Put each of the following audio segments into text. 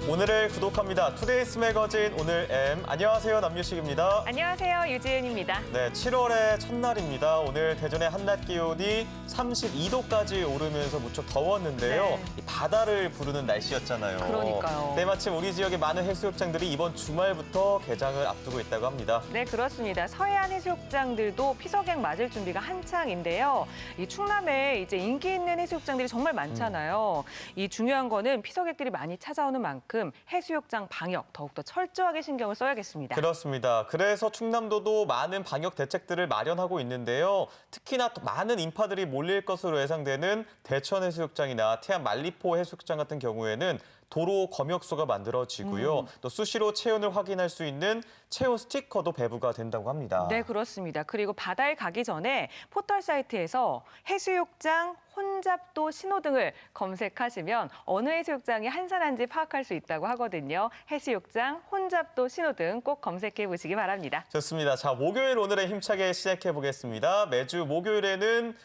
오늘을 구독합니다. 투데이스 매거진 오늘 M. 안녕하세요. 남유식입니다. 안녕하세요. 유지은입니다. 네, 7월의 첫날입니다. 오늘 대전의 한낮 기온이 32도까지 오르면서 무척 더웠는데요. 네. 이 바다를 부르는 날씨였잖아요. 그러니까요. 때마침 우리 지역의 많은 해수욕장들이 이번 주말부터 개장을 앞두고 있다고 합니다. 네, 그렇습니다. 서해안 해수욕장들도 피서객 맞을 준비가 한창인데요. 이 충남에 이제 인기 있는 해수욕장들이 정말 많잖아요. 이 중요한 거는 피서객들이 많이 찾아오는 만큼 해수욕장 방역 더욱더 철저하게 신경을 써야겠습니다. 그렇습니다. 그래서 충남도도 많은 방역 대책들을 마련하고 있는데요. 특히나 또 많은 인파들이 몰릴 것으로 예상되는 대천해수욕장이나 태안 만리포 해수욕장 같은 경우에는 도로 검역소가 만들어지고요. 또 수시로 체온을 확인할 수 있는 체온 스티커도 배부가 된다고 합니다. 네, 그렇습니다. 그리고 바다에 가기 전에 포털 사이트에서 해수욕장 혼잡도 신호등을 검색하시면 어느 해수욕장이 한산한지 파악할 수 있다고 하거든요. 해수욕장 혼잡도 신호등 꼭 검색해 보시기 바랍니다. 좋습니다. 자, 목요일 오늘의 힘차게 시작해 보겠습니다. 매주 목요일에는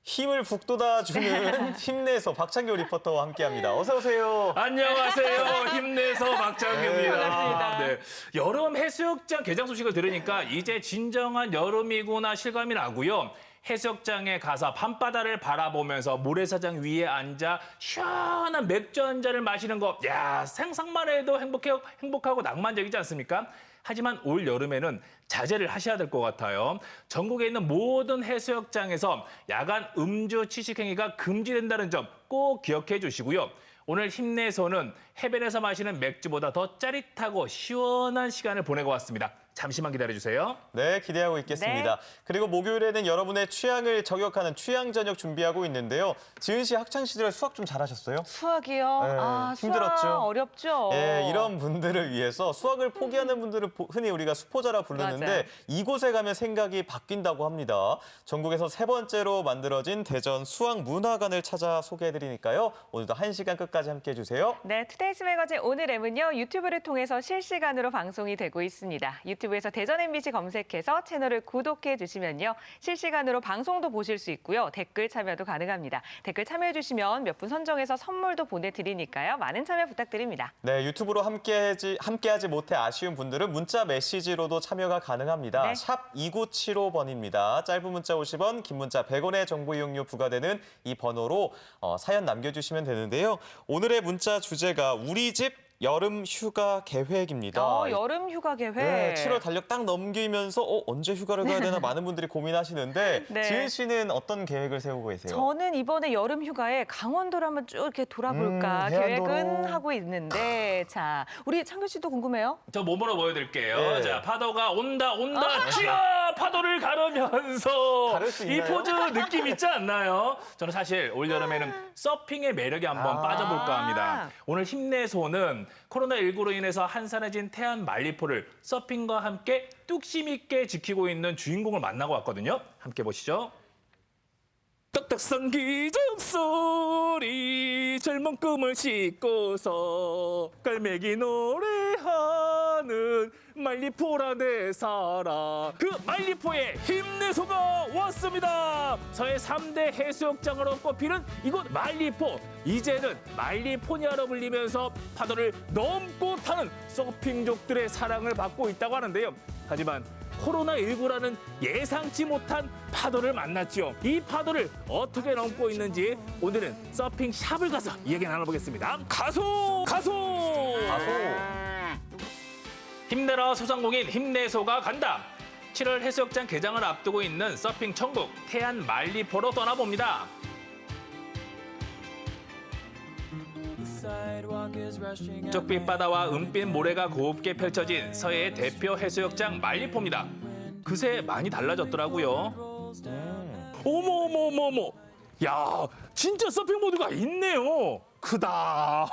힘을 북돋아주는 힘내서 박창규 리포터와 함께합니다. 어서 오세요. 안녕하세요. 힘내서 박창규입니다. 반갑습니다. 네, 여름 해수욕장 개장 소식을 들으니까 이제 진정한 여름이구나 실감이 나고요. 해수욕장에 가서 밤바다를 바라보면서 모래사장 위에 앉아 시원한 맥주 한 잔을 마시는 거, 야, 상상만 해도 행복하고 낭만적이지 않습니까? 하지만 올 여름에는 자제를 하셔야 될 것 같아요. 전국에 있는 모든 해수욕장에서 야간 음주 취식 행위가 금지된다는 점 꼭 기억해 주시고요. 오늘 힘내서는 해변에서 마시는 맥주보다 더 짜릿하고 시원한 시간을 보내고 왔습니다. 잠시만 기다려주세요. 네, 기대하고 있겠습니다. 네. 그리고 목요일에는 여러분의 취향을 저격하는 취향 저녁 준비하고 있는데요. 지은 씨 학창 시절에 수학 좀 잘하셨어요? 수학이요? 네, 힘들었죠? 수학 어렵죠? 예, 이런 분들을 위해서 수학을 포기하는 분들을 흔히 우리가 수포자라 부르는데 맞아요. 이곳에 가면 생각이 바뀐다고 합니다. 전국에서 세 번째로 만들어진 대전 수학문화관을 찾아 소개해드리니까요. 오늘도 1시간 끝까지 함께해 주세요. 네, 투데이스 매거진 오늘 M은요, 유튜브를 통해서 실시간으로 방송이 되고 있습니다. 유튜브에서 대전 MBC 검색해서 채널을 구독해 주시면요, 실시간으로 방송도 보실 수 있고요, 댓글 참여도 가능합니다. 댓글 참여해 주시면 몇 분 선정해서 선물도 보내드리니까요, 많은 참여 부탁드립니다. 네, 유튜브로 함께하지 못해 아쉬운 분들은 문자 메시지로도 참여가 가능합니다. 네. 샵 2975번입니다. 짧은 문자 50원, 긴 문자 100원의 정보 이용료 부과되는 이 번호로 사연 남겨주시면 되는데요. 오늘의 문자 주제가 우리 집 여름 휴가 계획입니다. 여름 휴가 계획. 네, 7월 달력 딱 넘기면서 언제 휴가를 가야 되나 많은 분들이 고민하시는데 네. 지은 씨는 어떤 계획을 세우고 계세요? 저는 이번에 여름 휴가에 강원도를 한번 쭉 이렇게 돌아볼까 해안도로. 계획은 하고 있는데, 자, 우리 창규 씨도 궁금해요? 저 몸으로 보여드릴게요. 네. 자, 파도가 온다. 쥐야! 파도를 가르면서 가를 수 이 있나요? 포즈 느낌 있지 않나요? 저는 사실 올여름에는 서핑의 매력에 한번 빠져볼까 합니다. 오늘 힘내소는 코로나19로 인해서 한산해진 태안 만리포를 서핑과 함께 뚝심 있게 지키고 있는 주인공을 만나고 왔거든요. 함께 보시죠. 떡떡선 기적소리 젊은 꿈을 싣고서 깔매기 노래하는 만리포라 내 사랑. 그 만리포에 힘내소가 왔습니다. 서해 3대 해수욕장으로 꼽히는 이곳 만리포. 이제는 만리포니아로 불리면서 파도를 넘고 타는 서핑족들의 사랑을 받고 있다고 하는데요. 하지만 코로나19라는 예상치 못한 파도를 만났죠. 이 파도를 어떻게 넘고 있는지 오늘은 서핑 샵을 가서 이야기 나눠보겠습니다. 가소! 힘내라 소상공인 힘내소가 간다. 7월 해수욕장 개장을 앞두고 있는 서핑 천국 태안 만리포로 떠나봅니다. 쪽빛 바다와 은빛 모래가 곱게 펼쳐진 서해의 대표 해수욕장 만리포입니다. 그새 많이 달라졌더라고요. 어머. 야, 진짜 서핑보드가 있네요. 크다.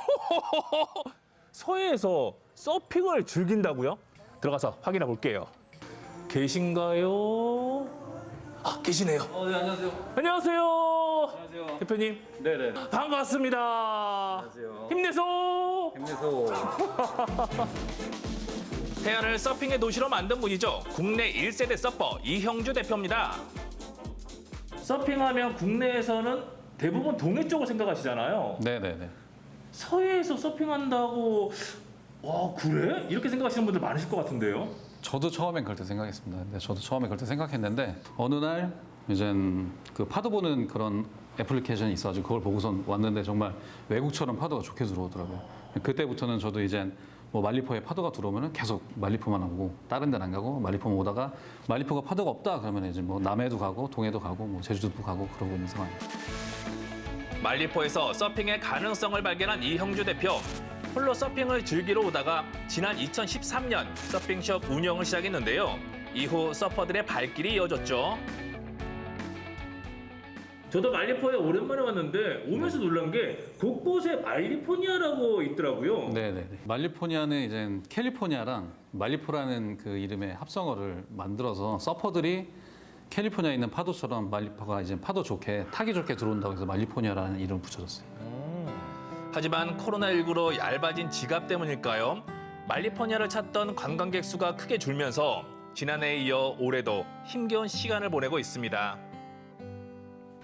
서해에서 서핑을 즐긴다고요? 들어가서 확인해 볼게요. 계신가요? 아, 계시네요. 네, 안녕하세요. 안녕하세요. 안녕하세요. 대표님, 네네. 반갑습니다. 안녕하세요. 힘내소. 힘내소. 태안을 서핑의 도시로 만든 분이죠. 국내 1세대 서퍼 이형주 대표입니다. 서핑하면 국내에서는 대부분 동해 쪽을 생각하시잖아요. 네네네. 서해에서 서핑한다고 와 그래? 이렇게 생각하시는 분들 많으실 것 같은데요. 저도 처음엔 그렇게 생각했습니다. 근데 저도 처음에 그렇게 생각했는데 어느 날 이젠 그 파도 보는 그런 애플리케이션이 있어가지고 그걸 보고선 왔는데 정말 외국처럼 파도가 좋게 들어오더라고요. 그때부터는 저도 이젠 뭐 말리포에 파도가 들어오면은 계속 말리포만 오고 다른 데는 안 가고 말리포만 오다가 말리포가 파도가 없다 그러면 이제 뭐 남해도 가고 동해도 가고 뭐 제주도도 가고 그러고 있는 상황입니다. 말리포에서 서핑의 가능성을 발견한 이형주 대표. 홀로 서핑을 즐기러 오다가 지난 2013년 서핑숍 운영을 시작했는데요. 이후 서퍼들의 발길이 이어졌죠. 저도 말리포에 오랜만에 왔는데 오면서 놀란 게 곳곳에 말리포니아라고 있더라고요. 네네네. 말리포니아는 이제 캘리포니아랑 말리포라는 그 이름의 합성어를 만들어서 서퍼들이 캘리포니아에 있는 파도처럼 말리포가 이제 파도 좋게 타기 좋게 들어온다고 해서 말리포니아라는 이름을 붙여줬어요. 하지만 코로나19로 얇아진 지갑 때문일까요? 말리포니아를 찾던 관광객 수가 크게 줄면서 지난해에 이어 올해도 힘겨운 시간을 보내고 있습니다.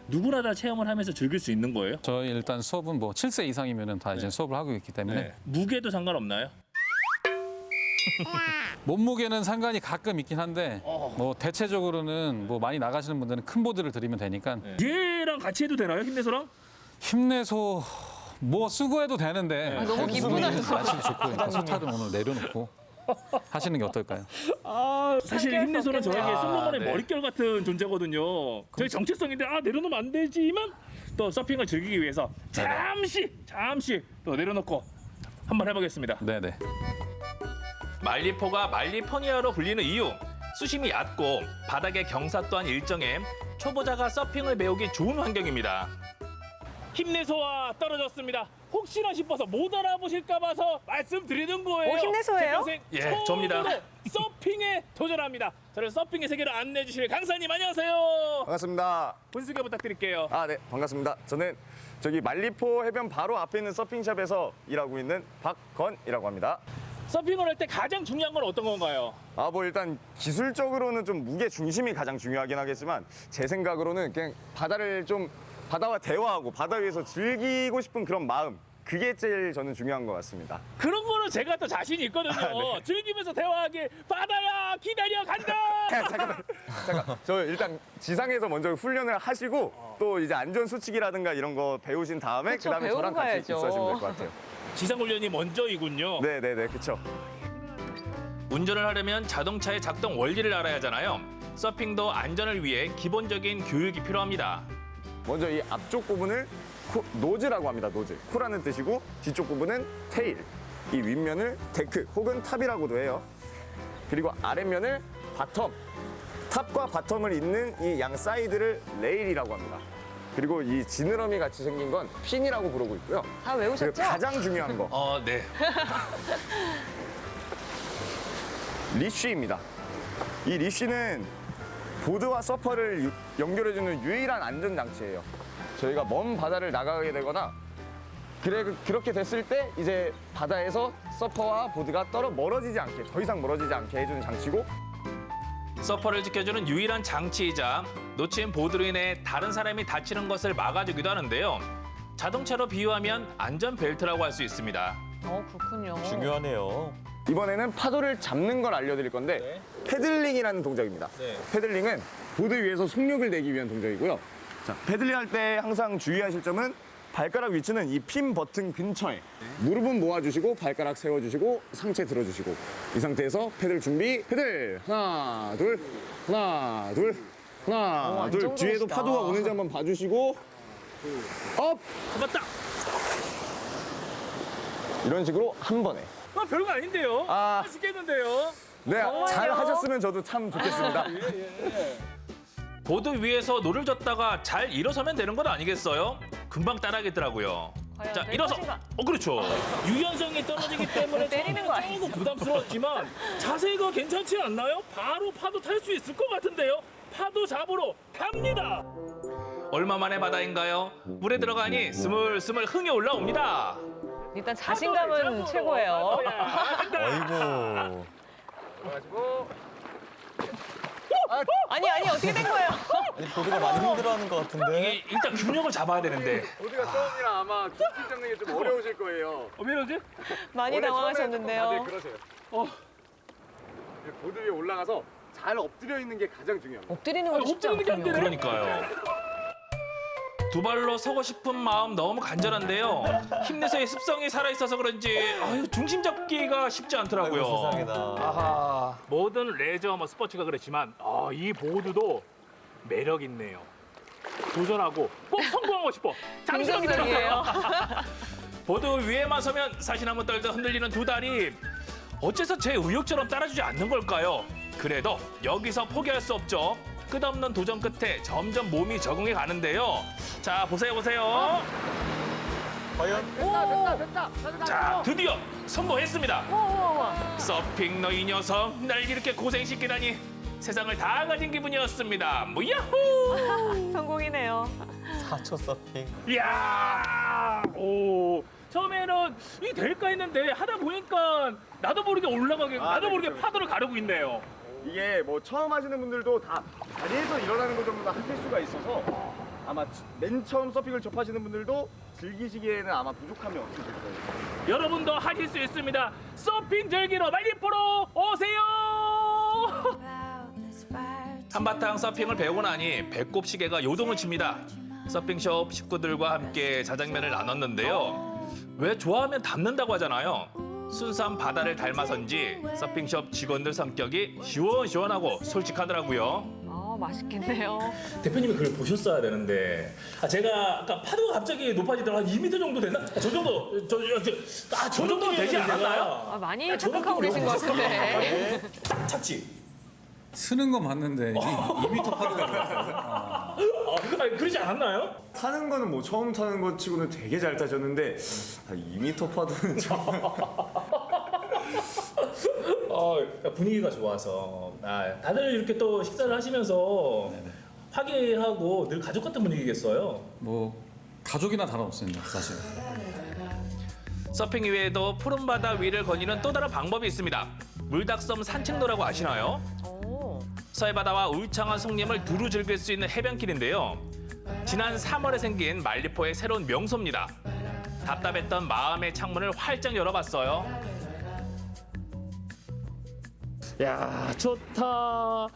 누구나 다 체험을 하면서 즐길 수 있는 거예요? 저희 일단 수업은 뭐 7세 이상이면은 다 이제 수업을 하고 있기 때문에 무게도 상관없나요? 몸무게는 상관이 가끔 있긴 한데 뭐 대체적으로는 뭐 많이 나가시는 분들은 큰 보드를 드리면 되니까 얘랑 같이 해도 되나요? 힘내서랑? 힘내서 뭐 수고해도 되는데 너무 기분하죠. 날씨도 좋고 일단 소탈은 오늘 내려놓고 하시는 게 어떨까요? 사실 함께할 수 힘내서는 저에게 없겠네요. 솔로몬의 네. 머릿결 같은 존재거든요. 저희 정체성인데 내려놓으면 안 되지만 또 서핑을 즐기기 위해서 잠시 또 내려놓고 한번 해보겠습니다. 네네. 말리포가 말리포니아로 불리는 이유. 수심이 얕고 바닥의 경사 또한 일정해 초보자가 서핑을 배우기 좋은 환경입니다. 힘내서와 떨어졌습니다. 혹시나 싶어서 못 알아보실까 봐서 말씀드리는 거예요. 오, 힘내서예요? 제 평생 예, 저입니다. 서핑에 도전합니다. 저를 서핑의 세계로 안내해 주실 강사님 안녕하세요. 반갑습니다. 본소개 부탁드릴게요. 네, 반갑습니다. 저는 저기 말리포 해변 바로 앞에 있는 서핑샵에서 일하고 있는 박건이라고 합니다. 서핑을 할 때 가장 중요한 건 어떤 건가요? 뭐 일단 기술적으로는 좀 무게 중심이 가장 중요하긴 하겠지만 제 생각으로는 그냥 바다와 대화하고 바다 위에서 즐기고 싶은 그런 마음, 그게 제일 저는 중요한 것 같습니다. 그런 거는 제가 또 자신이 있거든요. 네. 즐기면서 대화하기 바다야 기다려 간다. 잠깐. 저 일단 지상에서 먼저 훈련을 하시고 또 이제 안전 수칙이라든가 이런 거 배우신 다음에 그쵸, 그다음에 저랑 배우고 같이 가야죠. 입수하시면 될 것 같아요. 지상 훈련이 먼저이군요. 네네네, 그렇죠. 운전을 하려면 자동차의 작동 원리를 알아야 하잖아요. 서핑도 안전을 위해 기본적인 교육이 필요합니다. 먼저 이 앞쪽 부분을 노즈라고 합니다. 노즈. 코라는 뜻이고 뒤쪽 부분은 테일. 이 윗면을 데크 혹은 탑이라고도 해요. 그리고 아랫면을 바텀. 탑과 바텀을 잇는 이 양 사이드를 레일이라고 합니다. 그리고 이 지느러미 같이 생긴 건 핀이라고 부르고 있고요. 다 그리고 외우셨죠? 가장 중요한 거 네. 리쉬입니다. 이 리쉬는 보드와 서퍼를 연결해주는 유일한 안전장치예요. 저희가 먼 바다를 나가게 되거나 그렇게 됐을 때 이제 바다에서 서퍼와 보드가 멀어지지 않게, 더 이상 멀어지지 않게 해주는 장치고, 서퍼를 지켜주는 유일한 장치이자 놓친 보드로 인해 다른 사람이 다치는 것을 막아주기도 하는데요. 자동차로 비유하면 안전벨트라고 할 수 있습니다. 그렇군요. 중요하네요. 이번에는 파도를 잡는 걸 알려드릴 건데 패들링이라는 동작입니다. 패들링은 보드 위에서 속력을 내기 위한 동작이고요. 자, 패들링 할 때 항상 주의하실 점은 발가락 위치는 이 핀 버튼 근처에 무릎은 모아주시고 발가락 세워주시고 상체 들어주시고 이 상태에서 패들 준비, 패들 하나 둘 하나 둘 하나 둘 완전 뒤에도 좋으시다. 파도가 오는지 한번 봐주시고 업 맞다. 이런 식으로 한 번에 별거 아닌데요. 맛있겠는데요. 네, 잘 하셨으면 저도 참 좋겠습니다. 보드 위에서 노를 젓다가 잘 일어서면 되는 건 아니겠어요? 금방 따라하겠더라고요. 과연 자, 될 일어서. 것인가? 그렇죠. 유연성이 떨어지기 때문에 때리는 거 아니죠? 조금 부담스러웠지만 자세가 괜찮지 않나요? 바로 파도 탈 수 있을 것 같은데요. 파도 잡으러 갑니다. 얼마 만에 바다인가요? 물에 들어가니 스물스물 흥이 올라옵니다. 일단 자신감은 최고예요. 아이고. 아니 어떻게 된 거예요? 아니, 보드가 많이 힘들어하는 것 같은데. 이게 일단 균형을 잡아야 되는데. 보드가 처음이라 아마 뒷길 잡는 게 좀 어려우실 거예요. 왜 이러지? 많이 원래 당황하셨는데요. 처음에 다들 그러세요. 보드 위에 올라가서 잘 엎드려 있는 게 가장 중요합니다. 엎드리는 건 쉽지 엎드리는 게 안 않군요. 되네. 그러니까요. 두 발로 서고 싶은 마음 너무 간절한데요. 힘내서 이 습성이 살아있어서 그런지 중심 잡기가 쉽지 않더라고요. 아이고, 세상에나. 아하, 모든 레저 스포츠가 그렇지만 이 보드도 매력 있네요. 도전하고 꼭 성공하고 싶어. 잠시만 기다려요. 보드 위에만 서면 사시나무 떨듯 흔들리는 두 다리. 어째서 제 의욕처럼 따라주지 않는 걸까요? 그래도 여기서 포기할 수 없죠. 끝없는 도전 끝에 점점 몸이 적응해 가는데요. 자, 보세요. 과연? 자, 드디어 성공했습니다. 서핑 너 이 녀석, 날 이렇게 고생시키다니 세상을 다 가진 기분이었습니다. 무야호! 성공이네요. 4초 서핑. 이야! 오, 처음에는 이게 될까 했는데 하다 보니까 나도 모르게 올라가게, 나도 모르게 파도를 가르고 있네요. 이게 뭐 처음 하시는 분들도 다 자리에서 일어나는 것 정도는 하실 수가 있어서 아마 맨 처음 서핑을 접하시는 분들도 즐기시기에는 아마 부족함이 없으실 거예요. 여러분도 하실 수 있습니다. 서핑 즐기러 말리포로 오세요! 한바탕 서핑을 배우고 나니 배꼽 시계가 요동을 칩니다. 서핑숍 식구들과 함께 자장면을 나눴는데요. 왜 좋아하면 닮는다고 하잖아요. 순수한 바다를 닮아서인지 서핑숍 직원들 성격이 시원시원하고 솔직하더라고요. 맛있겠네요. 대표님이 그걸 보셨어야 되는데 제가 아까 파도가 갑자기 높아지더라 한 2m 정도 됐나? 저 정도 저 정도 되지 않았나요? 많이 착각하고 계신 것 같은데. 딱 찾지. 쓰는 건 맞는데 2m 파도가 들어갔어요. 그러지 않았나요? 타는 거는 뭐 처음 타는 것 치고는 되게 잘 타셨는데 2m 파도는 좀 분위기가 좋아서 다들 이렇게 또 식사를 하시면서 화기하고 늘 가족 같은 분위기겠어요. 뭐 가족이나 다름없습니다, 사실. 서핑 이외에도 푸른 바다 위를 거니는 또 다른 방법이 있습니다. 물닭섬 산책로라고 아시나요? 서해바다와 울창한 송림을 두루 즐길 수 있는 해변길인데요. 지난 3월에 생긴 말리포의 새로운 명소입니다. 답답했던 마음의 창문을 활짝 열어봤어요. 야, 좋다.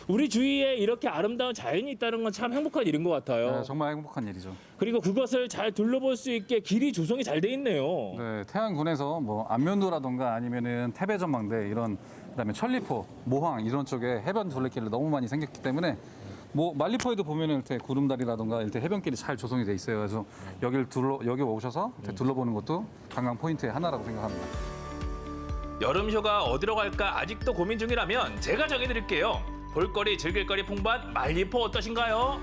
우리 주위에 이렇게 아름다운 자연이 있다는 건 참 행복한 일인 것 같아요. 네, 정말 행복한 일이죠. 그리고 그것을 잘 둘러볼 수 있게 길이 조성이 잘 돼 있네요. 네, 태안군에서 뭐 안면도라던가 아니면은 태배전망대 이런 그다음에 천리포, 모항 이런 쪽에 해변 둘레길을 너무 많이 생겼기 때문에 뭐 말리포에도 보면은 이렇게 구름다리라던가 이렇게 해변길이 잘 조성이 돼 있어요. 그래서 여기 오셔서 이렇게 둘러보는 것도 관광 포인트의 하나라고 생각합니다. 여름 휴가 어디로 갈까 아직도 고민 중이라면 제가 정해드릴게요. 볼거리, 즐길거리 풍부한 말리포 어떠신가요?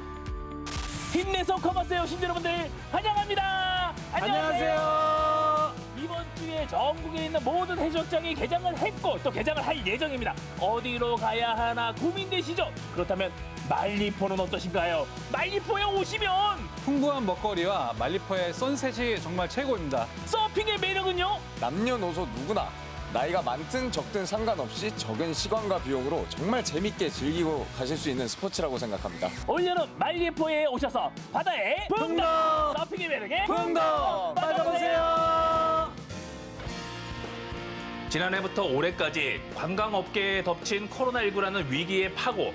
힘내서 커버세요, 신주 여러분들 환영합니다. 안녕하세요. 이번 주에 전국에 있는 모든 해수욕장이 개장을 했고 또 개장을 할 예정입니다. 어디로 가야 하나 고민되시죠? 그렇다면 말리포는 어떠신가요? 말리포에 오시면 풍부한 먹거리와 말리포의 선셋이 정말 최고입니다. 서핑의 매력은요? 남녀노소 누구나 나이가 많든 적든 상관없이 적은 시간과 비용으로 정말 재밌게 즐기고 가실 수 있는 스포츠라고 생각합니다. 올여름 말리포에 오셔서 바다에 풍덩! 서핑의 매력에 풍덩! 빠져보세요! 지난해부터 올해까지 관광업계에 덮친 코로나19라는 위기의 파고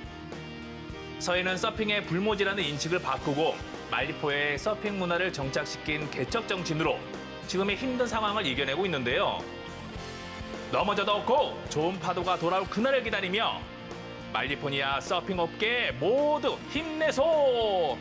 서해는 서핑의 불모지라는 인식을 바꾸고 말리포에 서핑 문화를 정착시킨 개척 정신으로 지금의 힘든 상황을 이겨내고 있는데요. 넘어져도 없고 좋은 파도가 돌아올 그날을 기다리며 말리포니아 서핑 업계 모두 힘내소!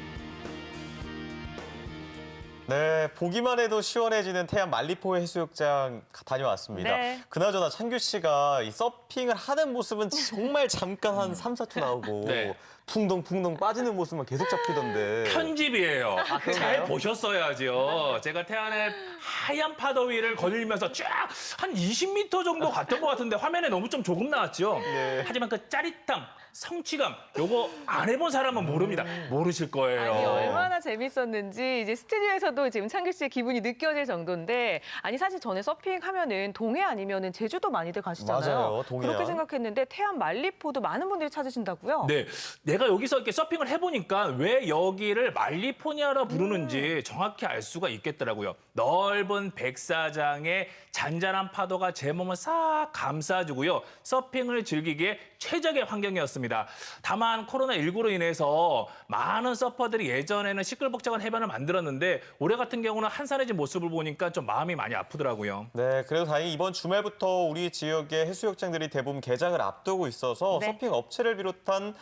네, 보기만 해도 시원해지는 태안 말리포 해수욕장 다녀왔습니다. 네. 그나저나 창규 씨가 이 서핑을 하는 모습은 정말 잠깐 한 3, 4초 나오고 네. 풍덩풍덩 빠지는 모습만 계속 잡히던데. 편집이에요. 잘 그런가요? 보셨어야죠. 제가 태안의 하얀 파도 위를 거닐면서 쫙 한 20m 정도 갔던 것 같은데 화면에 너무 좀 조금 나왔죠. 네. 하지만 그 짜릿함, 성취감 요거 안 해본 사람은 모릅니다. 모르실 거예요. 아니 얼마나 재밌었는지 이제 스튜디오에서도 지금 창규 씨의 기분이 느껴질 정도인데 아니 사실 전에 서핑하면은 동해 아니면은 제주도 많이들 가시잖아요. 맞아요, 동해안. 그렇게 생각했는데 태안 말리포도 많은 분들이 찾으신다고요? 네, 내가 여기서 이렇게 서핑을 해보니까 왜 여기를 말리포니아라 부르는지 정확히 알 수가 있겠더라고요. 넓은 백사장에 잔잔한 파도가 제 몸을 싹 감싸주고요. 서핑을 즐기기에 최적의 환경이었습니다. 다만 코로나19로 인해서 많은 서퍼들이 예전에는 시끌벅적한 해변을 만들었는데 올해 같은 경우는 한산해진 모습을 보니까 좀 마음이 많이 아프더라고요. 네, 그래도 다행히 이번 주말부터 우리 지역의 해수욕장들이 대부분 개장을 앞두고 있어서 네. 서핑 업체를 비롯한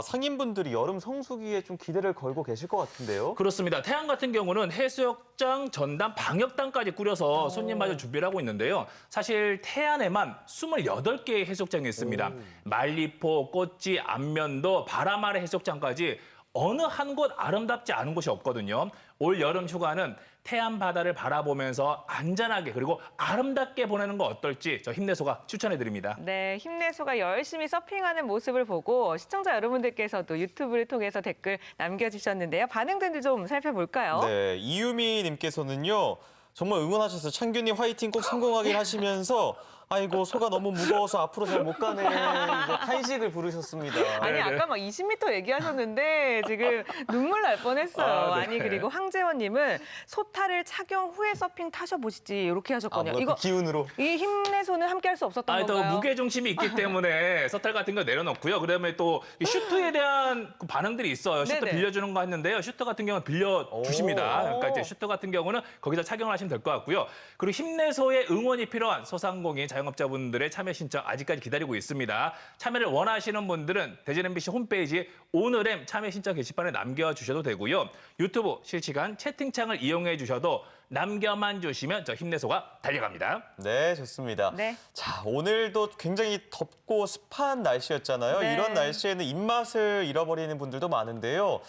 상인분들이 여름 성수기에 좀 기대를 걸고 계실 것 같은데요. 그렇습니다. 태안 같은 경우는 해수욕장 전담 방역단까지 꾸려서 손님 맞을 준비를 하고 있는데요. 사실 태안에만 28개의 해수욕장이 있습니다. 말리포, 꼬치, 안면도, 바람 아래 해수욕장까지 어느 한 곳 아름답지 않은 곳이 없거든요. 올 여름 휴가는 태안 바다를 바라보면서 안전하게 그리고 아름답게 보내는 거 어떨지 저 힘내소가 추천해드립니다. 네, 힘내소가 열심히 서핑하는 모습을 보고 시청자 여러분들께서도 유튜브를 통해서 댓글 남겨주셨는데요. 반응들 좀 살펴볼까요? 네, 이유미 님께서는요. 정말 응원하셔서 창균님 화이팅 꼭 성공하길 하시면서 아이고 소가 너무 무거워서 앞으로 잘 못 가네 이제 탄식을 부르셨습니다. 아니 네네. 아까 막 20m 얘기하셨는데 지금 눈물 날 뻔했어요. 아, 네. 아니 그리고 황재원님은 소타를 착용 후에 서핑 타셔보시지 이렇게 하셨거든요. 그 기운으로. 이 힘내소는 함께할 수 없었던 또 건가요? 무게 중심이 있기 때문에 서탈 같은 거 내려놓고요. 그다음에 또 이 슈트에 대한 그 반응들이 있어요. 슈트 네네. 빌려주는 거 했는데요. 슈트 같은 경우는 빌려 주십니다. 오. 그러니까 이제 슈트 같은 경우는 거기서 착용을 하시면 될 것 같고요. 그리고 힘내소의 응원이 필요한 소상공인 자영업자분들의 참여 신청 아직까지 기다리고 있습니다. 참여를 원하시는 분들은 대전 MBC 홈페이지 오늘의 참여 신청 게시판에 남겨주셔도 되고요. 유튜브 실시간 채팅창을 이용해 주셔도 남겨만 주시면 저 힘내소가 달려갑니다. 네, 좋습니다. 네. 자, 오늘도 굉장히 덥고 습한 날씨였잖아요. 네. 이런 날씨에는 입맛을 잃어버리는 분들도 많은데요.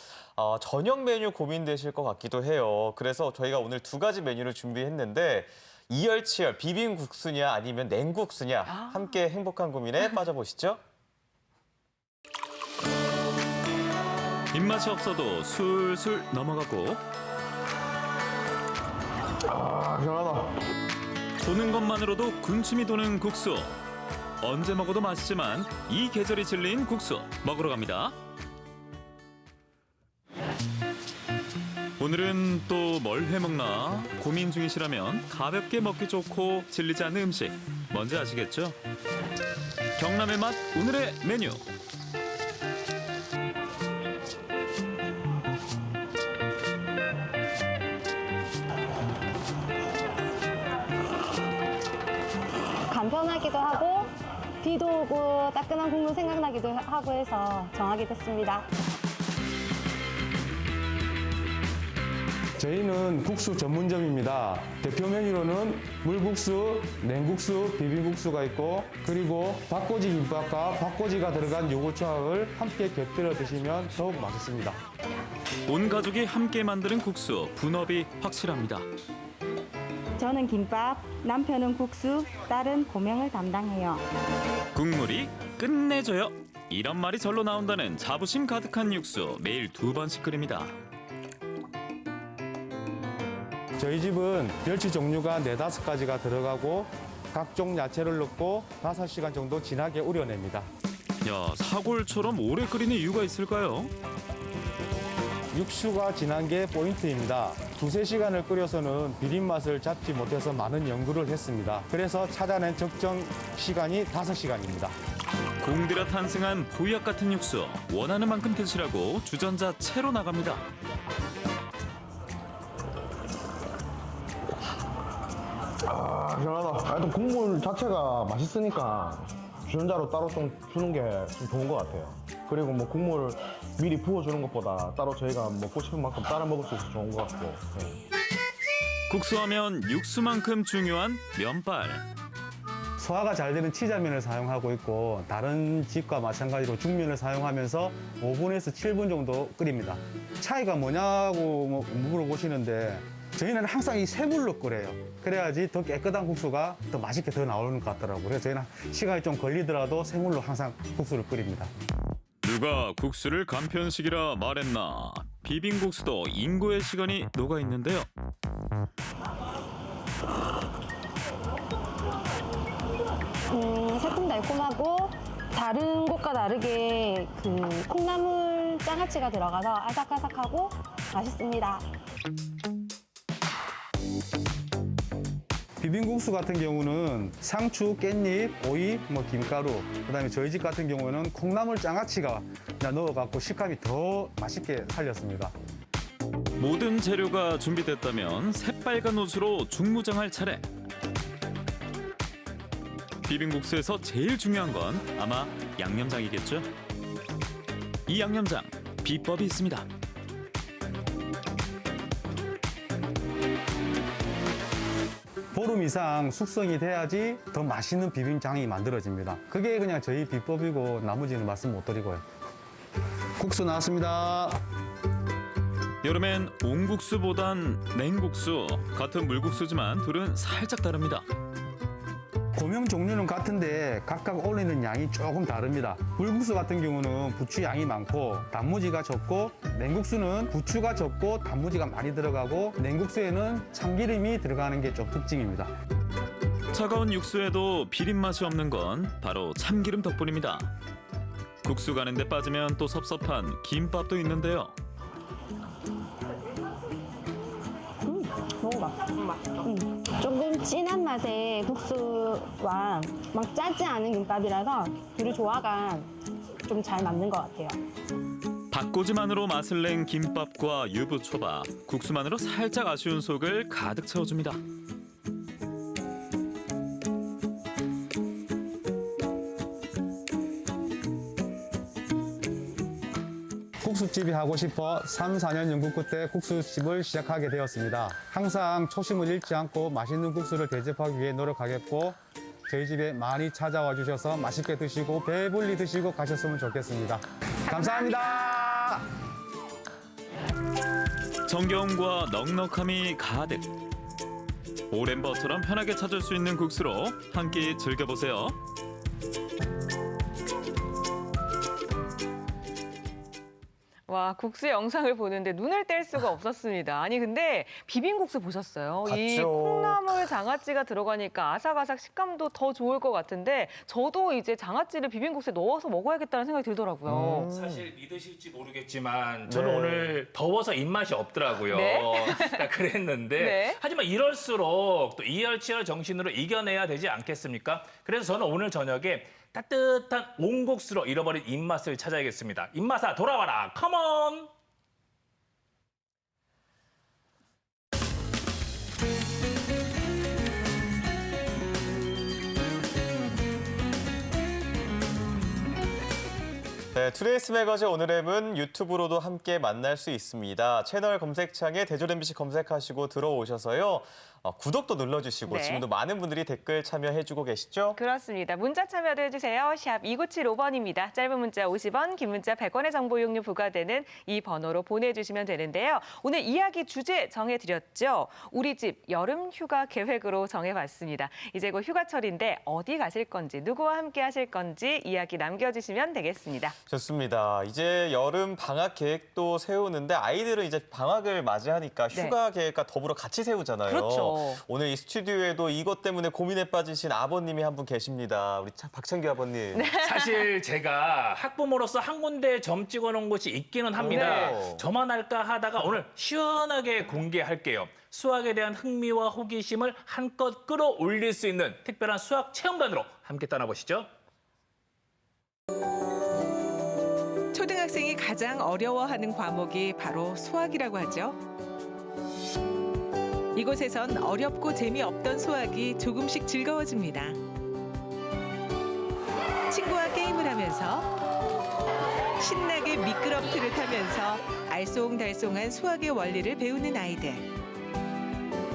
저녁 메뉴 고민되실 것 같기도 해요. 그래서 저희가 오늘 두 가지 메뉴를 준비했는데 이열치열 비빔국수냐 아니면 냉국수냐 함께 행복한 고민에 빠져보시죠. 입맛이 없어도 술술 넘어가고 보는 것만으로도 군침이 도는 국수. 언제 먹어도 맛있지만 이 계절이 진리인 국수 먹으러 갑니다. 오늘은 또 뭘 해먹나 고민 중이시라면 가볍게 먹기 좋고 질리지 않는 음식 뭔지 아시겠죠? 경남의 맛 오늘의 메뉴. 간편하기도 하고 비도 오고 따끈한 국물 생각나기도 하고 해서 정하게 됐습니다. 저희는 국수 전문점입니다. 대표 메뉴로는 물국수, 냉국수, 비빔국수가 있고 그리고 박꼬지 김밥과 박꼬지가 들어간 요거초합을 함께 곁들여 드시면 더욱 맛있습니다. 온 가족이 함께 만드는 국수 분업이 확실합니다. 저는 김밥, 남편은 국수, 딸은 고명을 담당해요. 국물이 끝내줘요. 이런 말이 절로 나온다는 자부심 가득한 육수 매일 2번씩 끓입니다. 저희 집은 멸치 종류가 4-5가지가 들어가고 각종 야채를 넣고 5시간 정도 진하게 우려냅니다. 야, 사골처럼 오래 끓이는 이유가 있을까요? 육수가 진한 게 포인트입니다. 2-3시간을 끓여서는 비린 맛을 잡지 못해서 많은 연구를 했습니다. 그래서 찾아낸 적정 시간이 5시간입니다. 공들여 탄생한 보약 같은 육수 원하는 만큼 드시라고 주전자 채로 나갑니다. 시원하다. 또 국물 자체가 맛있으니까 주전자로 따로 좀 주는 게 좀 좋은 것 같아요. 그리고 뭐 국물을 미리 부어주는 것보다 따로 저희가 먹고 싶은 만큼 따라 먹을 수 있어서 좋은 것 같고. 네. 국수하면 육수만큼 중요한 면발. 소화가 잘 되는 치자면을 사용하고 있고 다른 집과 마찬가지로 죽면을 사용하면서 5분에서 7분 정도 끓입니다. 차이가 뭐냐고 물어보시는데 저희는 항상 이 쇠물로 끓여요. 그래야지 더 깨끗한 국수가 더 맛있게 더 나오는 것 같더라고요. 그래서 저희는 시간이 좀 걸리더라도 쇠물로 항상 국수를 끓입니다. 누가 국수를 간편식이라 말했나? 비빔국수도 인고의 시간이 녹아 있는데요. 새콤달콤하고 다른 곳과 다르게 그 콩나물 장아찌가 들어가서 아삭아삭하고 맛있습니다. 비빔국수 같은 경우는 상추, 깻잎, 오이, 김가루, 그다음에 저희 집 같은 경우는 콩나물 장아찌가 넣어갖고 식감이 더 맛있게 살렸습니다. 모든 재료가 준비됐다면 새빨간 옷으로 중무장할 차례. 비빔국수에서 제일 중요한 건 아마 양념장이겠죠? 이 양념장, 비법이 있습니다. 보름 이상 숙성이 돼야지 더 맛있는 비빔장이 만들어집니다. 그게 그냥 저희 비법이고 나머지는 말씀 못 드리고요. 국수 나왔습니다. 여름엔 옹국수보단 냉국수, 같은 물국수지만 둘은 살짝 다릅니다. 고명 종류는 같은데 각각 올리는 양이 조금 다릅니다. 물국수 같은 경우는 부추 양이 많고 단무지가 적고, 냉국수는 부추가 적고 단무지가 많이 들어가고, 냉국수에는 참기름이 들어가는 게 좀 특징입니다. 차가운 육수에도 비린 맛이 없는 건 바로 참기름 덕분입니다. 국수 가는데 빠지면 또 섭섭한 김밥도 있는데요. 먹어봐. 조금 진한 맛의 국수와 막 짜지 않은 김밥이라서 둘이 조화가 좀 잘 맞는 것 같아요. 닭꼬지만으로 맛을 낸 김밥과 유부초밥, 국수만으로 살짝 아쉬운 속을 가득 채워줍니다. 국수집이 하고 싶어 3, 4년 연구 끝에 국수집을 시작하게 되었습니다. 항상 초심을 잃지 않고 맛있는 국수를 대접하기 위해 노력하겠고, 저희 집에 많이 찾아와 주셔서 맛있게 드시고 배불리 드시고 가셨으면 좋겠습니다. 감사합니다. 정겨움과 넉넉함이 가득. 오랜 버처럼 편하게 찾을 수 있는 국수로 한 끼 즐겨보세요. 와, 국수 영상을 보는데 눈을 뗄 수가 없었습니다. 아니 근데 비빔국수 보셨어요? 이 봤죠. 콩나물 장아찌가 들어가니까 아삭아삭 식감도 더 좋을 것 같은데 저도 이제 장아찌를 비빔국수에 넣어서 먹어야겠다는 생각이 들더라고요. 사실 믿으실지 모르겠지만 저는 네. 오늘 더워서 입맛이 없더라고요. 네? 그랬는데 네. 하지만 이럴수록 또 이열치열 정신으로 이겨내야 되지 않겠습니까? 그래서 저는 오늘 저녁에 따뜻한 옹국수로 잃어버린 입맛을 찾아야겠습니다. 입맛아 돌아와라, 컴온! 네, 투데이스 매거진 오늘 앱은 유튜브로도 함께 만날 수 있습니다. 채널 검색창에 대전 MBC 검색하시고 들어오셔서요. 구독도 눌러주시고 네. 지금도 많은 분들이 댓글 참여해주고 계시죠? 그렇습니다. 문자 참여도 해주세요. 샵 2975번입니다. 짧은 문자 50원, 긴 문자 100원의 정보 이용료 부과되는 이 번호로 보내주시면 되는데요. 오늘 이야기 주제 정해드렸죠. 우리 집 여름 휴가 계획으로 정해봤습니다. 이제 곧 휴가철인데 어디 가실 건지, 누구와 함께 하실 건지 이야기 남겨주시면 되겠습니다. 좋습니다. 이제 여름 방학 계획도 세우는데 아이들은 이제 방학을 맞이하니까 휴가 계획과 더불어 같이 세우잖아요. 그렇죠. 오늘 이 스튜디오에도 이것 때문에 고민에 빠지신 아버님이 한 분 계십니다. 우리 박창규 아버님. 사실 제가 학부모로서 한 군데 점 찍어놓은 곳이 있기는 합니다. 네. 저만 할까 하다가 오늘 시원하게 공개할게요. 수학에 대한 흥미와 호기심을 한껏 끌어올릴 수 있는 특별한 수학 체험관으로 함께 떠나보시죠. 초등학생이 가장 어려워하는 과목이 바로 수학이라고 하죠. 이곳에선 어렵고 재미없던 수학이 조금씩 즐거워집니다. 친구와 게임을 하면서 신나게 미끄럼틀을 타면서 알쏭달쏭한 수학의 원리를 배우는 아이들.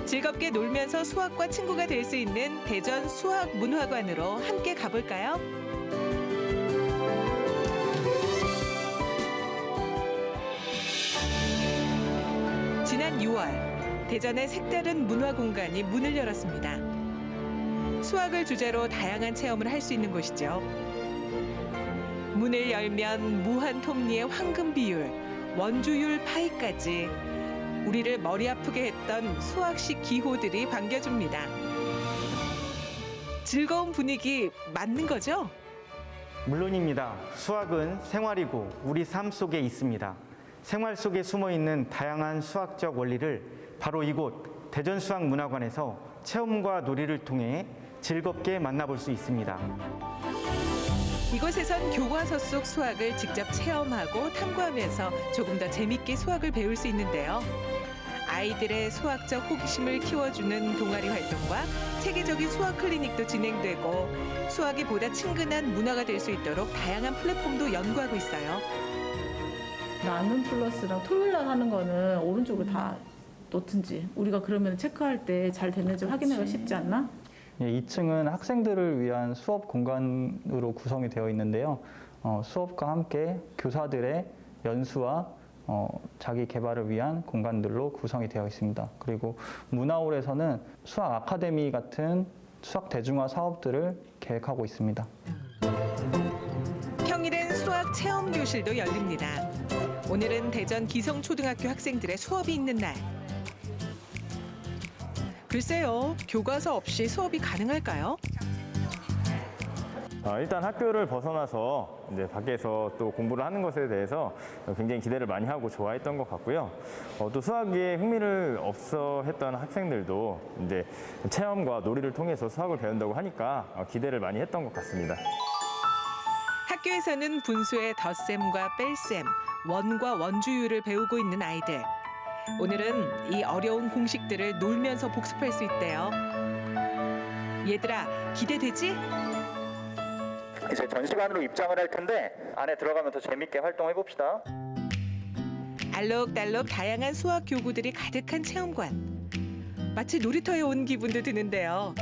즐겁게 놀면서 수학과 친구가 될 수 있는 대전 수학문화관으로 함께 가볼까요? 지난 6월 대전의 색다른 문화 공간이 문을 열었습니다. 수학을 주제로 다양한 체험을 할 수 있는 곳이죠. 문을 열면 무한 톱니의 황금 비율, 원주율 파이까지 우리를 머리 아프게 했던 수학식 기호들이 반겨줍니다. 즐거운 분위기 맞는 거죠? 물론입니다. 수학은 생활이고 우리 삶 속에 있습니다. 생활 속에 숨어있는 다양한 수학적 원리를 바로 이곳 대전수학문화관에서 체험과 놀이를 통해 즐겁게 만나볼 수 있습니다. 이곳에선 교과서 속 수학을 직접 체험하고 탐구하면서 조금 더 재밌게 수학을 배울 수 있는데요. 아이들의 수학적 호기심을 키워주는 동아리 활동과 체계적인 수학 클리닉도 진행되고 수학이 보다 친근한 문화가 될 수 있도록 다양한 플랫폼도 연구하고 있어요. 나눔 플러스랑 토요일날 하는 거는 오른쪽을 다 놓든지 우리가 그러면 체크할 때 잘 됐는지 확인하기가 쉽지 않나? 2층은 학생들을 위한 수업 공간으로 구성이 되어 있는데요. 수업과 함께 교사들의 연수와 자기 개발을 위한 공간들로 구성이 되어 있습니다. 그리고 문화홀에서는 수학 아카데미 같은 수학 대중화 사업들을 계획하고 있습니다. 평일엔 수학 체험 교실도 열립니다. 오늘은 대전 기성초등학교 학생들의 수업이 있는 날. 글쎄요, 교과서 없이 수업이 가능할까요? 일단 학교를 벗어나서 이제 밖에서 또 공부를 하는 것에 대해서 굉장히 기대를 많이 하고 좋아했던 것 같고요. 또 수학에 흥미를 없어 했던 학생들도 이제 체험과 놀이를 통해서 수학을 배운다고 하니까 기대를 많이 했던 것 같습니다. 학교에서는 분수의 덧셈과 뺄셈, 원과 원주율을 배우고 있는 아이들. 오늘은 이 어려운 공식들을 놀면서 복습할 수 있대요. 얘들아, 기대되지? 이제 전시관으로 입장을 할 텐데 안에 들어가면 더 재밌게 활동해 봅시다. 알록달록 다양한 수학 교구들이 가득한 체험관. 마치 놀이터에 온 기분도 드는데요.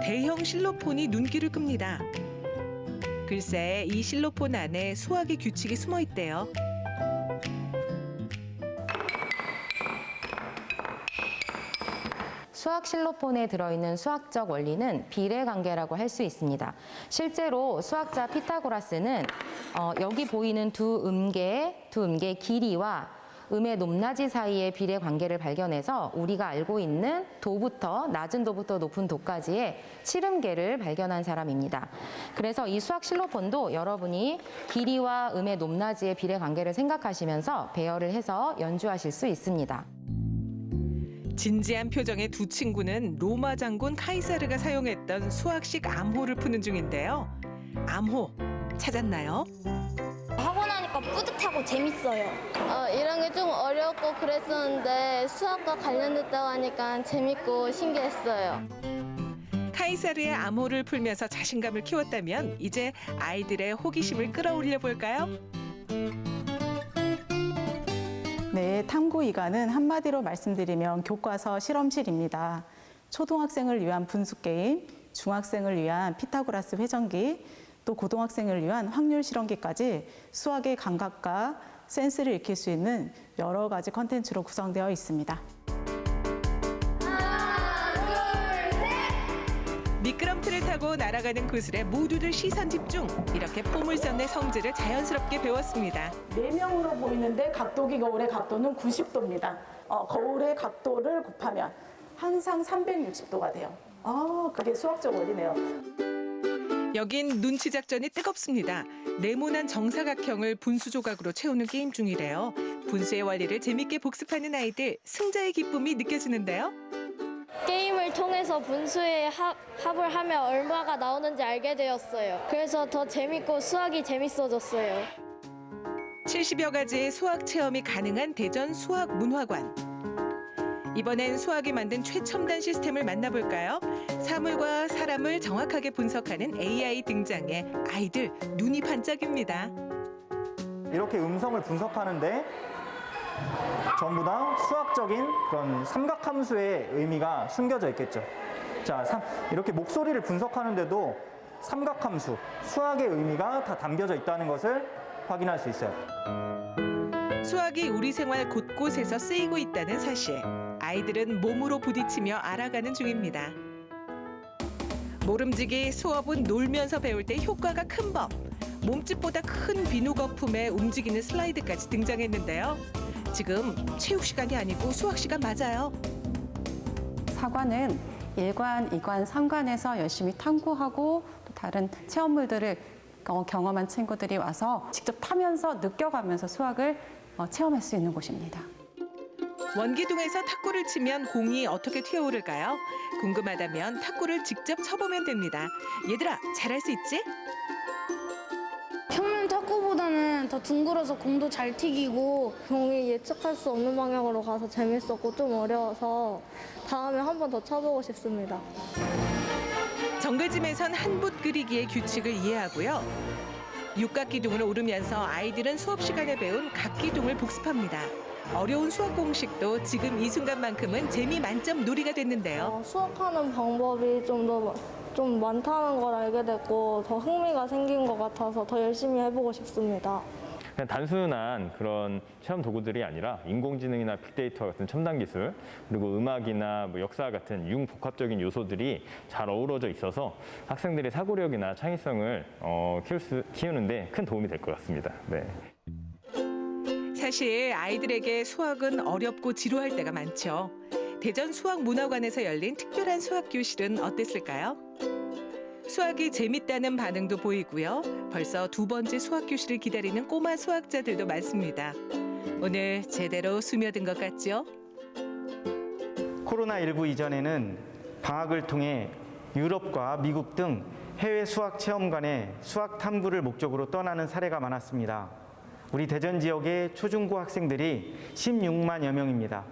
대형 실로폰이 눈길을 끕니다. 글쎄, 이 실로폰 안에 수학의 규칙이 숨어 있대요. 수학 실로폰에 들어있는 수학적 원리는 비례관계라고 할 수 있습니다. 실제로 수학자 피타고라스는 여기 보이는 두 음계의 길이와 음의 높낮이 사이의 비례관계를 발견해서 우리가 알고 있는 도부터 낮은 도부터 높은 도까지의 7음계를 발견한 사람입니다. 그래서 이 수학 실로폰도 여러분이 길이와 음의 높낮이의 비례관계를 생각하시면서 배열을 해서 연주하실 수 있습니다. 진지한 표정의 두 친구는 로마 장군 카이사르가 사용했던 수학식 암호를 푸는 중인데요. 암호 찾았나요? 하고 나니까 뿌듯하고 재밌어요. 이런 게 좀 어렵고 그랬었는데 수학과 관련됐다고 하니까 재밌고 신기했어요. 카이사르의 암호를 풀면서 자신감을 키웠다면 이제 아이들의 호기심을 끌어올려 볼까요? 네, 탐구2관은 한마디로 말씀드리면 교과서 실험실입니다. 초등학생을 위한 분수 게임, 중학생을 위한 피타고라스 회전기, 또 고등학생을 위한 확률 실험기까지 수학의 감각과 센스를 익힐 수 있는 여러 가지 컨텐츠로 구성되어 있습니다. 미끄럼틀을 타고 날아가는 구슬에 모두들 시선 집중. 이렇게 포물선의 성질을 자연스럽게 배웠습니다. 4명으로 보이는데 각도기 거울의 각도는 90도입니다. 거울의 각도를 곱하면 항상 360도가 돼요. 그게 수학적 원리네요. 여긴 눈치 작전이 뜨겁습니다. 네모난 정사각형을 분수 조각으로 채우는 게임 중이래요. 분수의 원리를 재밌게 복습하는 아이들, 승자의 기쁨이 느껴지는데요. 게임을 통해서 분수의 합을 하면 얼마가 나오는지 알게 되었어요. 그래서 더 재밌고 수학이 재밌어졌어요. 70여 가지의 수학 체험이 가능한 대전 수학문화관. 이번엔 수학이 만든 최첨단 시스템을 만나볼까요? 사물과 사람을 정확하게 분석하는 AI 등장에 아이들 눈이 반짝입니다. 이렇게 음성을 분석하는데 전부 다 수학적인 그런 삼각함수의 의미가 숨겨져 있겠죠. 자, 이렇게 목소리를 분석하는데도 삼각함수, 수학의 의미가 다 담겨져 있다는 것을 확인할 수 있어요. 수학이 우리 생활 곳곳에서 쓰이고 있다는 사실. 아이들은 몸으로 부딪히며 알아가는 중입니다. 모름지기 수업은 놀면서 배울 때 효과가 큰 법. 몸집보다 큰 비누 거품에 움직이는 슬라이드까지 등장했는데요. 지금 체육 시간이 아니고 수학 시간 맞아요. 사관은 1관, 2관, 3관에서 열심히 탐구하고 또 다른 체험물들을 경험한 친구들이 와서 직접 타면서 느껴가면서 수학을 체험할 수 있는 곳입니다. 원기둥에서 탁구를 치면 공이 어떻게 튀어오를까요? 궁금하다면 탁구를 직접 쳐보면 됩니다. 얘들아, 잘할 수 있지? 평면 탁구보다는 더 둥글어서 공도 잘 튀기고 공이 예측할 수 없는 방향으로 가서 재밌었고 좀 어려워서 다음에 한 번 더 쳐보고 싶습니다. 정글짐에선 한 붓 그리기의 규칙을 이해하고요. 육각기둥을 오르면서 아이들은 수업 시간에 배운 각기둥을 복습합니다. 어려운 수학 공식도 지금 이 순간만큼은 재미 만점 놀이가 됐는데요. 수학하는 방법이 좀 많다는 걸 알게 됐고 더 흥미가 생긴 것 같아서 더 열심히 해보고 싶습니다. 그냥 단순한 그런 체험 도구들이 아니라 인공지능이나 빅데이터 같은 첨단 기술, 그리고 음악이나 역사 같은 융복합적인 요소들이 잘 어우러져 있어서 학생들의 사고력이나 창의성을 키우는데 큰 도움이 될 것 같습니다. 네. 사실 아이들에게 수학은 어렵고 지루할 때가 많죠. 대전 수학문화관에서 열린 특별한 수학 교실은 어땠을까요? 수학이 재밌다는 반응도 보이고요. 벌써 두 번째 수학 교실을 기다리는 꼬마 수학자들도 많습니다. 오늘 제대로 스며든 것 같죠? 코로나19 이전에는 방학을 통해 유럽과 미국 등 해외 수학 체험관에 수학 탐구를 목적으로 떠나는 사례가 많았습니다. 우리 대전 지역의 초중고 학생들이 16만여 명입니다.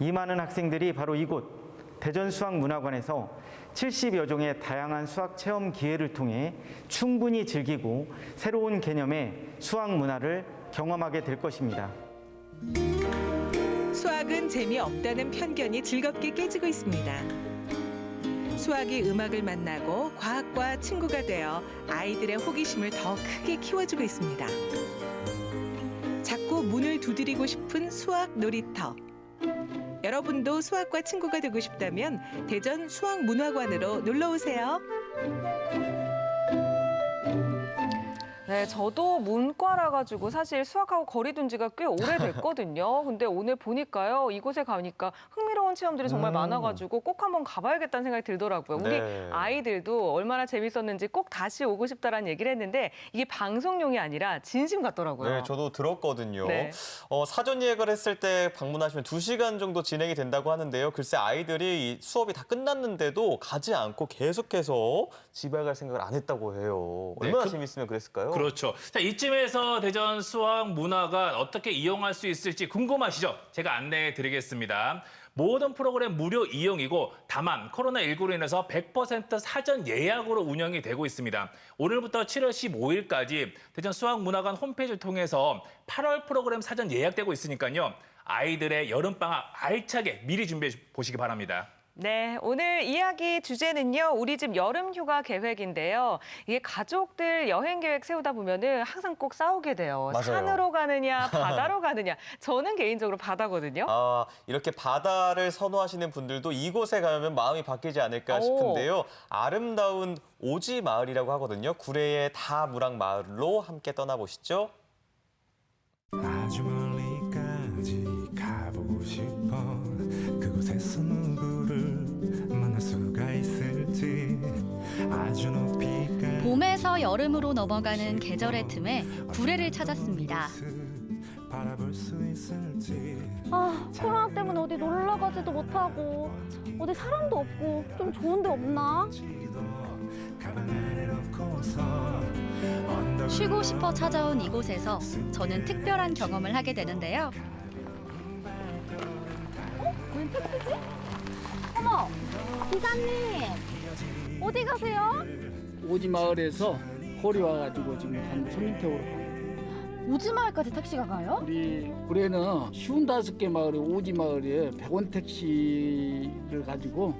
이 많은 학생들이 바로 이곳 대전수학문화관에서 70여 종의 다양한 수학 체험 기회를 통해 충분히 즐기고 새로운 개념의 수학 문화를 경험하게 될 것입니다. 수학은 재미없다는 편견이 즐겁게 깨지고 있습니다. 수학이 음악을 만나고 과학과 친구가 되어 아이들의 호기심을 더 크게 키워주고 있습니다. 자꾸 문을 두드리고 싶은 수학 놀이터. 여러분도 수학과 친구가 되고 싶다면 대전 수학문화관으로 놀러 오세요. 네, 저도 문과라 가지고 사실 수학하고 거리 둔 지가 꽤 오래됐거든요. 근데 오늘 보니까요, 이곳에 가니까 흥미로운 체험들이 정말 많아가지고 꼭 한번 가봐야겠다는 생각이 들더라고요. 우리 네. 아이들도 얼마나 재밌었는지 꼭 다시 오고 싶다라는 얘기를 했는데 이게 방송용이 아니라 진심 같더라고요. 네, 저도 들었거든요. 네. 사전 예약을 했을 때 방문하시면 2시간 정도 진행이 된다고 하는데요. 글쎄 아이들이 이 수업이 다 끝났는데도 가지 않고 계속해서 집에 갈 생각을 안 했다고 해요. 얼마나 재밌으면 그랬을까요? 그렇죠. 자, 이쯤에서 대전 수학문화관 어떻게 이용할 수 있을지 궁금하시죠? 제가 안내해 드리겠습니다. 모든 프로그램 무료 이용이고 다만 코로나19로 인해서 100% 사전 예약으로 운영이 되고 있습니다. 오늘부터 7월 15일까지 대전 수학문화관 홈페이지를 통해서 8월 프로그램 사전 예약되고 있으니까요. 아이들의 여름방학 알차게 미리 준비해 보시기 바랍니다. 네, 오늘 이야기 주제는요, 우리 집 여름휴가 계획인데요. 이게 가족들 여행 계획 세우다 보면은 항상 꼭 싸우게 돼요. 맞아요. 산으로 가느냐, 바다로 가느냐. 저는 개인적으로 바다거든요. 이렇게 바다를 선호하시는 분들도 이곳에 가면 마음이 바뀌지 않을까 싶은데요. 아름다운 오지 마을이라고 하거든요. 구례의 다무랑 마을로 함께 떠나보시죠. 아주 멀리까지 가보고 싶어. 그곳에서 누구를 만날 수가 있을지. 아주 높이까지 봄에서 여름으로 넘어가는 계절의 틈에 구례를 찾았습니다. 바라볼 수 있을지. 코로나 때문에 어디 놀러 가지도 못하고 어디 사람도 없고 좀 좋은 데 없나? 쉬고 싶어 찾아온 이곳에서 저는 특별한 경험을 하게 되는데요. 웬 택시지? 어머, 기사님 어디 가세요? 오지 마을에서 홀이 와가지고 지금 한 손님택으로 가요. 오지마을까지 택시가 가요? 우리 올해는 55개 마을에 오지마을에 100원 택시를 가지고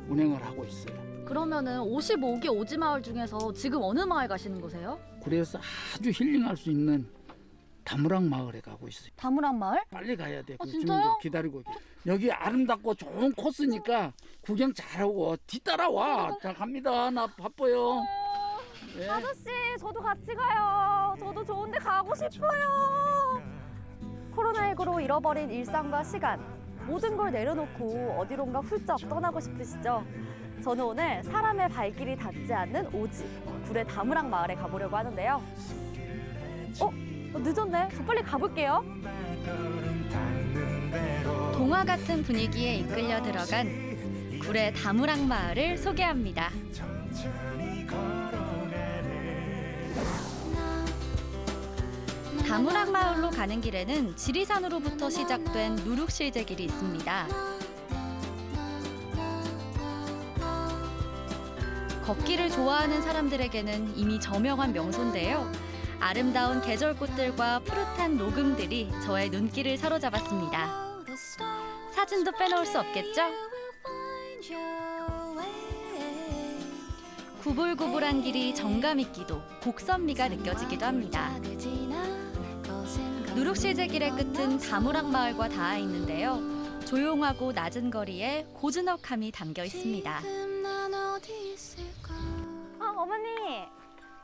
운행을 하고 있어요. 그러면은 55개 오지마을 중에서 지금 어느 마을 가시는 거세요? 그래서 아주 힐링할 수 있는 다무락 마을에 가고 있어요. 다무락 마을? 빨리 가야 돼. 그 진짜요? 주민들 기다리고 계세요. 여기 아름답고 좋은 코스니까 구경 잘하고 뒤따라와. 자, 갑니다. 나 바빠요. 네. 아저씨, 저도 같이 가요. 저도 좋은데 가고 싶어요. 코로나19로 잃어버린 일상과 시간, 모든 걸 내려놓고 어디론가 훌쩍 떠나고 싶으시죠? 저는 오늘 사람의 발길이 닿지 않는 오지, 구례 다무락 마을에 가보려고 하는데요. 늦었네. 저 빨리 가볼게요. 동화 같은 분위기에 이끌려 들어간 구례 다무락 마을을 소개합니다. 다무락 마을로 가는 길에는 지리산으로부터 시작된 누룩실제길이 있습니다. 걷기를 좋아하는 사람들에게는 이미 저명한 명소인데요. 아름다운 계절꽃들과 푸릇한 녹음들이 저의 눈길을 사로잡았습니다. 사진도 빼놓을 수 없겠죠? 구불구불한 길이 정감 있기도 곡선미가 느껴지기도 합니다. 누룩실제길의 끝은 다무락 마을과 닿아 있는데요. 조용하고 낮은 거리에 고즈넉함이 담겨 있습니다. 어머니.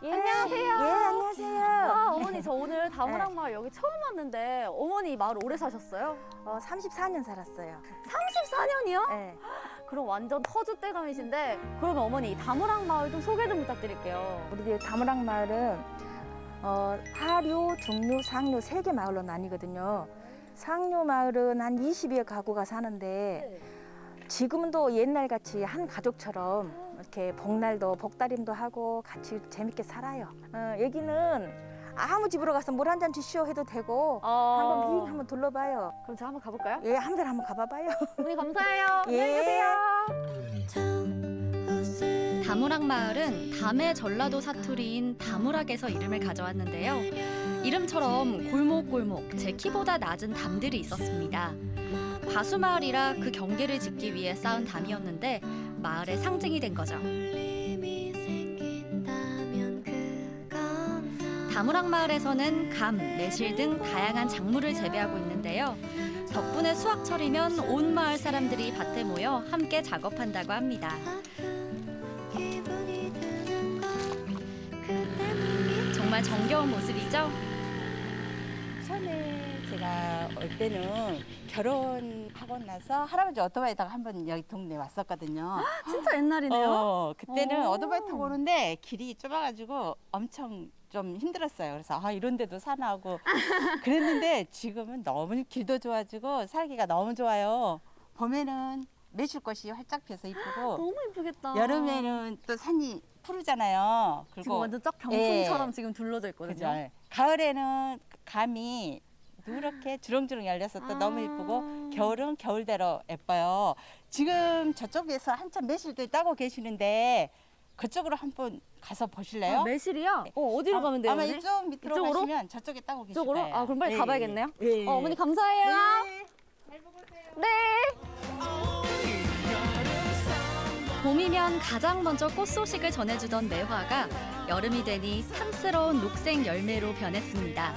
예. 안녕하세요. 예, 안녕하세요. 어머니, 저 오늘 다무락 마을 여기 처음 왔는데 어머니 이 마을 오래 사셨어요? 34년 살았어요. 34년이요? 네. 그럼 완전 터줏대감이신데 그러면 어머니 이 다무락 마을 좀 소개 좀 부탁드릴게요. 우리 다무락 마을은 하류, 중류, 상류 3개 마을로 나뉘거든요. 상류 마을은 한 20여 가구가 사는데 지금도 옛날같이 한 가족처럼 이렇게 복날도 복다림도 하고 같이 재밌게 살아요. 여기는 아무 집으로 가서 물 한 잔 주시오 해도 되고 한번 빙 한번 둘러봐요. 그럼 제가 한번 가볼까요? 예, 한번 가봐봐요. 어머니 감사해요. 예. 안녕히 계세요. 다무락 마을은 담의 전라도 사투리인 다무락에서 이름을 가져왔는데요. 이름처럼 골목골목 제 키보다 낮은 담들이 있었습니다. 과수마을이라 그 경계를 짓기 위해 쌓은 담이었는데 마을의 상징이 된 거죠. 다무락 마을에서는 감, 매실 등 다양한 작물을 재배하고 있는데요. 덕분에 수확철이면 온 마을 사람들이 밭에 모여 함께 작업한다고 합니다. 정말 정겨운 모습이죠? 처음에 제가 올 때는 결혼하고 나서 할아버지 오토바이 타고 한번 여기 동네에 왔었거든요. 진짜 옛날이네요. 그때는 오토바이 타고 오는데 길이 좁아가지고 엄청 좀 힘들었어요. 그래서 이런 데도 사나하고 그랬는데 지금은 너무 길도 좋아지고 살기가 너무 좋아요. 봄에는 매실꽃이 활짝 펴서 이쁘고 너무 이쁘겠다. 여름에는 또 산이 푸르잖아요. 그리고 지금 완전 쫙 병풍처럼 지금 둘러져 있거든요. 그죠? 가을에는 감이 누렇게 주렁주렁 열려서 또 너무 예쁘고 겨울은 겨울대로 예뻐요. 지금 저쪽에서 한참 매실들 따고 계시는데 그쪽으로 한번 가서 보실래요? 매실이요? 어디로 가면 돼요? 아마 어머니? 이쪽 밑으로 이쪽으로? 가시면 저쪽에 따고 계실 이쪽으로? 거예요. 그럼 빨리 네, 가봐야겠네요. 네. 어머니 감사해요. 네. 봄이면 가장 먼저 꽃 소식을 전해주던 매화가 여름이 되니 탐스러운 녹색 열매로 변했습니다.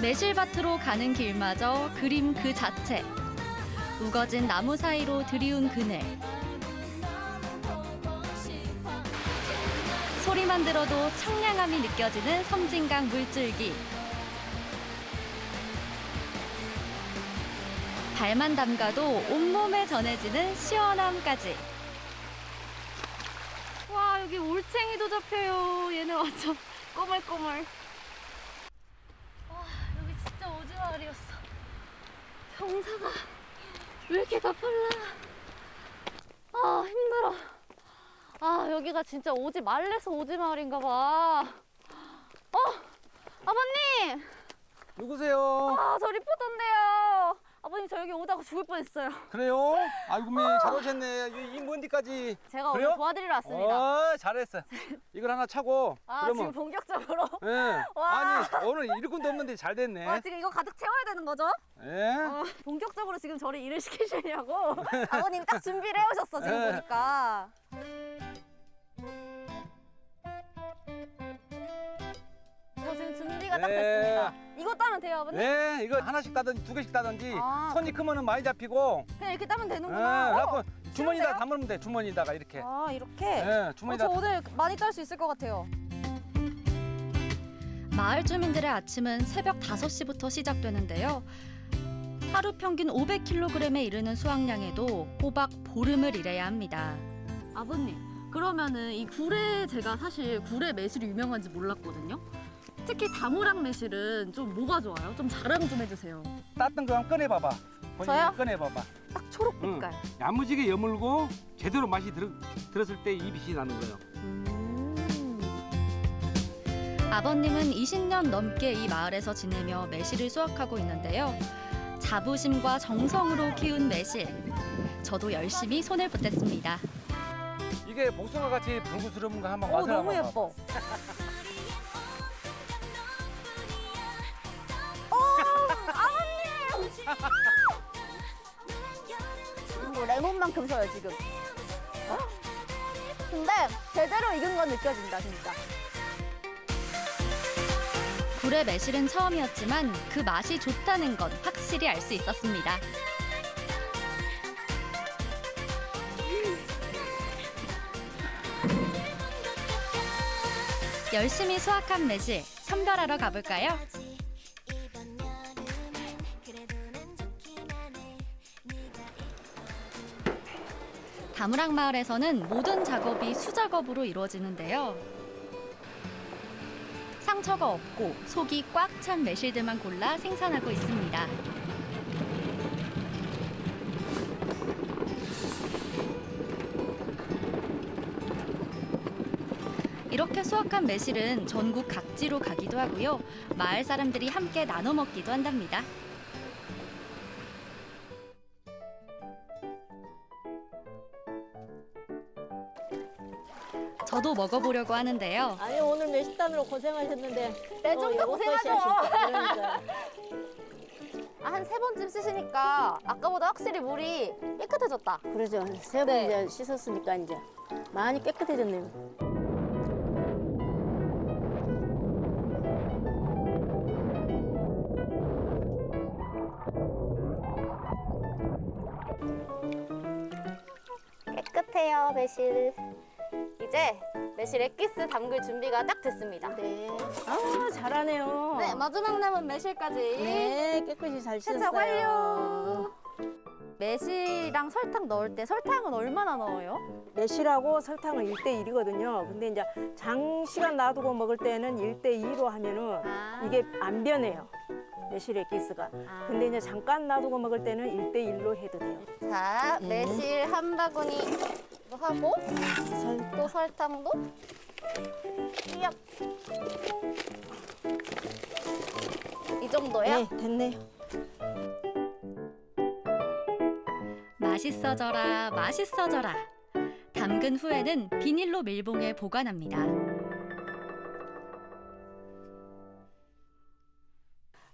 매실밭으로 가는 길마저 그림 그 자체. 우거진 나무 사이로 들이운 그늘. 소리만 들어도 청량함이 느껴지는 섬진강 물줄기. 발만 담가도 온몸에 전해지는 시원함까지. 와, 여기 올챙이도 잡혀요. 얘네 완전 꼬물꼬물. 와, 여기 진짜 오지마을이었어. 경사가 왜 이렇게 가팔라. 힘들어. 여기가 진짜 오지 말래서 오지마을인가 봐. 아버님! 누구세요? 저 리포터인데요. 아버님 저 여기 오다가 죽을 뻔했어요. 그래요? 아이고 잘 오셨네. 이 먼 데까지. 제가 그래요? 오늘 도와드리러 왔습니다. 잘했어. 이걸 하나 차고. 아 그러면 지금 본격적으로? 예. 와. 아니 오늘 일꾼도 없는데 잘 됐네. 와 지금 이거 가득 채워야 되는 거죠? 예. 본격적으로 지금 저를 일을 시키시려고 아버님 딱 준비를 해오셨어 지금 네. 보니까. 저 지금 준비가 딱 네. 됐습니다. 이거 따면 돼요 아버님? 네, 이거 하나씩 따든지 2개씩 따든지 아. 손이 크면은 많이 잡히고. 그냥 이렇게 따면 예. 되는구나. 그래갖고 주머니에다 담으면 돼. 주머니에다가 이렇게. 아 이렇게? 예, 저 주머니에다. 오늘 많이 딸 수 있을 것 같아요. 마을 주민들의 아침은 새벽 5시부터 시작되는데요. 하루 평균 500kg에 이르는 수확량에도 꼬박 보름을 일해야 합니다. 아버님 그러면은 이 굴에 제가 사실 굴의 매실이 유명한지 몰랐거든요. 특히 다무락 매실은 좀 뭐가 좋아요? 좀 자랑 좀 해주세요. 땄던 거 한번 꺼내봐봐. 저요? 꺼내봐봐. 딱 초록 색깔. 야무지게 여물고 제대로 맛이 들었을 때 이 빛이 나는 거예요. 아버님은 20년 넘게 이 마을에서 지내며 매실을 수확하고 있는데요. 자부심과 정성으로 키운 매실. 저도 열심히 손을 보탰습니다. 이게 복숭아 같이 불구스러운 거 한번 맛을 너무 한번 예뻐. 아버님! 뭐 레몬만큼 서요 지금. 근데 제대로 익은 건 느껴진다 진짜. 굴의 매실은 처음이었지만 그 맛이 좋다는 건 확실히 알 수 있었습니다. 열심히 수확한 매실 선별하러 가볼까요? 다무락 마을에서는 모든 작업이 수작업으로 이루어지는데요. 상처가 없고 속이 꽉 찬 매실들만 골라 생산하고 있습니다. 이렇게 수확한 매실은 전국 각지로 가기도 하고요. 마을 사람들이 함께 나눠 먹기도 한답니다. 저도 먹어보려고 하는데요. 아니 오늘 매식단으로 고생하셨는데 네, 좀 더 고생하죠. 그러니까. 한 3번쯤 쓰시니까 아까보다 확실히 물이 깨끗해졌다. 그러죠. 세 번 이제 씻었으니까 이제 많이 깨끗해졌네요. 깨끗해요 매실. 이제 매실 액기스 담글 준비가 딱 됐습니다. 네. 아 잘하네요. 네, 마지막 남은 매실까지. 네, 깨끗이 잘 씻었어요. 세척 완료. 매실이랑 설탕 넣을 때 설탕은 얼마나 넣어요? 매실하고 설탕은 1대1이거든요. 근데 이제 장시간 놔두고 먹을 때는 1대2로 하면은 이게 안 변해요. 매실 액기스가. 근데 이제 잠깐 놔두고 먹을 때는 1대1로 해도 돼요. 자, 매실 한 바구니 하고 또 설탕도 띄엄. 이 정도요? 네, 됐네요. 맛있어져라, 맛있어져라. 담근 후에는 비닐로 밀봉해 보관합니다.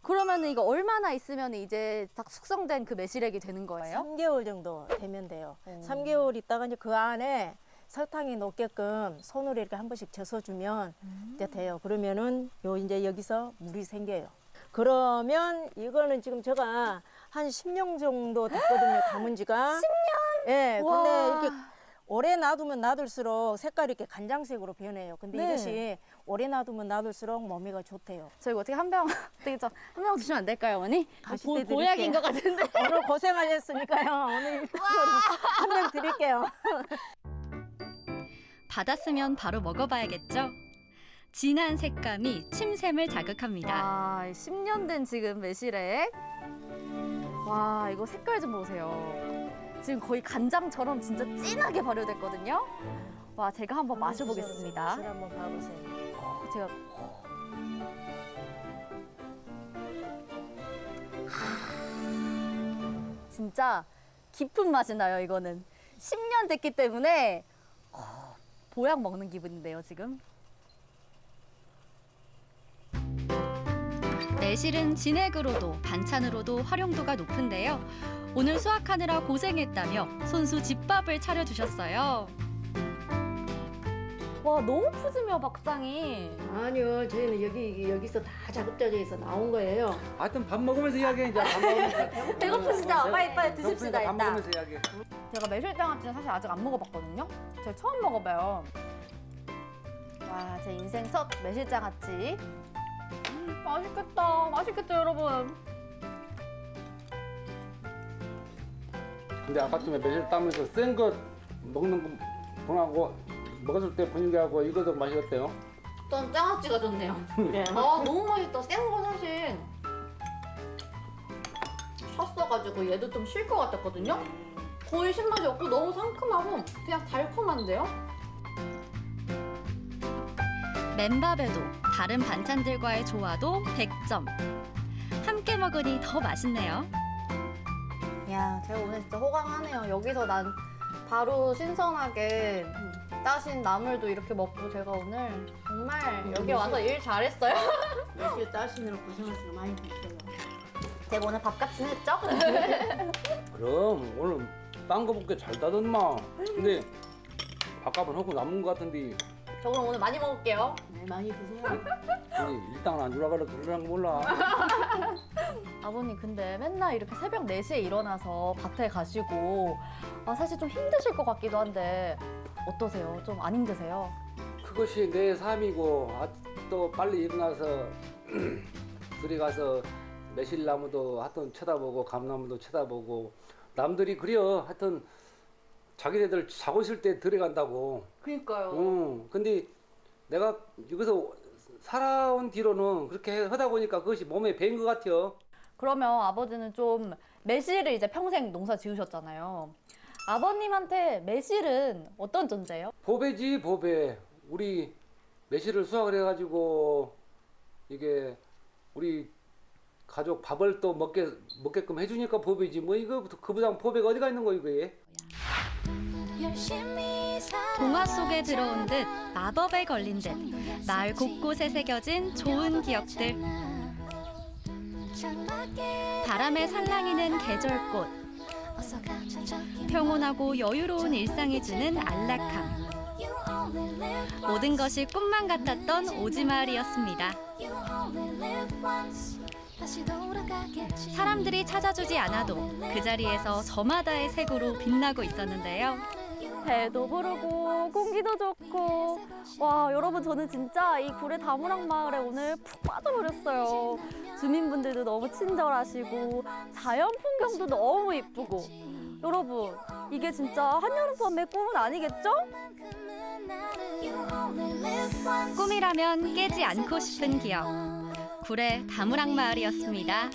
그러면 이거 얼마나 있으면 이제 딱 숙성된 그 매실액이 되는 거예요? 3개월 정도 되면 돼요. 3개월 있다가 이제 그 안에 설탕이 녹게끔 손으로 이렇게 한 번씩 젖어주면 이제 돼요. 그러면은 이제 여기서 물이 생겨요. 그러면 이거는 지금 제가 한 10년 정도 됐거든요. 담은 지가. 10년? 예. 와. 근데 이렇게 오래 놔두면 놔둘수록 색깔이 이렇게 간장색으로 변해요. 근데 네. 이것이 오래 놔두면 놔둘수록 몸매가 좋대요. 저희 어떻게 한 병 주시면 안 될까요, 어머니? 가실 때 보약인 드릴게요. 것 같은데. 오늘 고생하셨으니까요. 오늘 한 병 드릴게요. 받았으면 바로 먹어봐야겠죠? 진한 색감이 침샘을 자극합니다. 아, 10년 된 지금 매실액. 와, 이거 색깔 좀 보세요. 지금 거의 간장처럼 진짜 진하게 발효됐거든요. 와, 제가 한번 마셔보겠습니다. 맛을 한번 봐보세요. 제가 진짜 깊은 맛이 나요, 이거는. 10년 됐기 때문에 보약 먹는 기분인데요, 지금. 매실은 진액으로도 반찬으로도 활용도가 높은데요. 오늘 수확하느라 고생했다며 손수 집밥을 차려주셨어요. 와, 너무 푸짐해요, 밥상이. 아니요, 저희는 여기서 다 작업자재에서 나온 거예요. 하여튼 밥 먹으면서 이야기해. 이제 밥 먹으면서. 배고프시죠? 빨리 드십시다, 밥 일단. 먹으면서 이야기해. 제가 매실장아찌는 사실 아직 안 먹어봤거든요. 제가 처음 먹어봐요. 와, 제 인생 첫 매실장아찌. 맛있겠다. 맛있겠죠, 여러분? 근데 아까쯤에 매실 따면서 센 거 먹는 거 보고 먹었을 때 분위기하고 이거도 맛이 어때요? 전 장아찌가 좋네요. 아, 너무 맛있다. 센 거 사실 샀어가지고 얘도 좀 쉴 것 같았거든요. 거의 신맛이 없고 너무 상큼하고 그냥 달콤한데요? 맨밥에도 다른 반찬들과의 조화도 100점. 함께 먹으니 더 맛있네요. 야, 제가 오늘 진짜 호강하네요. 여기서 난 바로 신선하게 따신 나물도 이렇게 먹고 제가 오늘 정말 여기 와서 일 잘했어요. 매실 따시느라 고생하시고 많이 드셨어요. 제가 오늘 밥값은 했죠? 그럼 오늘 딴 거밖에 잘 따던마. 근데 밥값은 하고 남은 거 같은데. 저 그럼 오늘 많이 먹을게요. 네, 많이 드세요. 일당은 안 주라 그래 그러는 거 몰라. 아버님 근데 맨날 이렇게 새벽 4시에 일어나서 밭에 가시고 사실 좀 힘드실 것 같기도 한데 어떠세요? 좀 안 힘드세요? 그것이 내 삶이고 또 빨리 일어나서 들어가서 매실나무도 하여튼 쳐다보고 감나무도 쳐다보고 남들이 그려 하여튼 자기네들 자고 있을 때 들어간다고. 그러니까요. 근데 내가 여기서 살아온 뒤로는 그렇게 하다 보니까 그것이 몸에 배인 것 같아요. 그러면 아버지는 좀 매실을 이제 평생 농사 지으셨잖아요. 아버님한테 매실은 어떤 존재예요? 보배지 보배. 우리 매실을 수확을 해가지고 이게 우리 가족 밥을 또 먹게끔 해주니까 보배지. 뭐 이거 그보다 보배가 어디가 있는 거 이거에? 동화 속에 들어온 듯 마법에 걸린 듯 마을 곳곳에 새겨진 좋은 기억들. 바람에 살랑이는 계절꽃. 평온하고 여유로운 일상이 주는 안락함. 모든 것이 꿈만 같았던 오지마을이었습니다. 사람들이 찾아주지 않아도 그 자리에서 저마다의 색으로 빛나고 있었는데요. 배도 부르고 공기도 좋고 와 여러분 저는 진짜 이 구례 다무락 마을에 오늘 푹 빠져버렸어요. 주민분들도 너무 친절하시고 자연 풍경도 너무 이쁘고 여러분 이게 진짜 한여름밤의 꿈은 아니겠죠? 꿈이라면 깨지 않고 싶은 기억. 구례 다무락 마을이었습니다.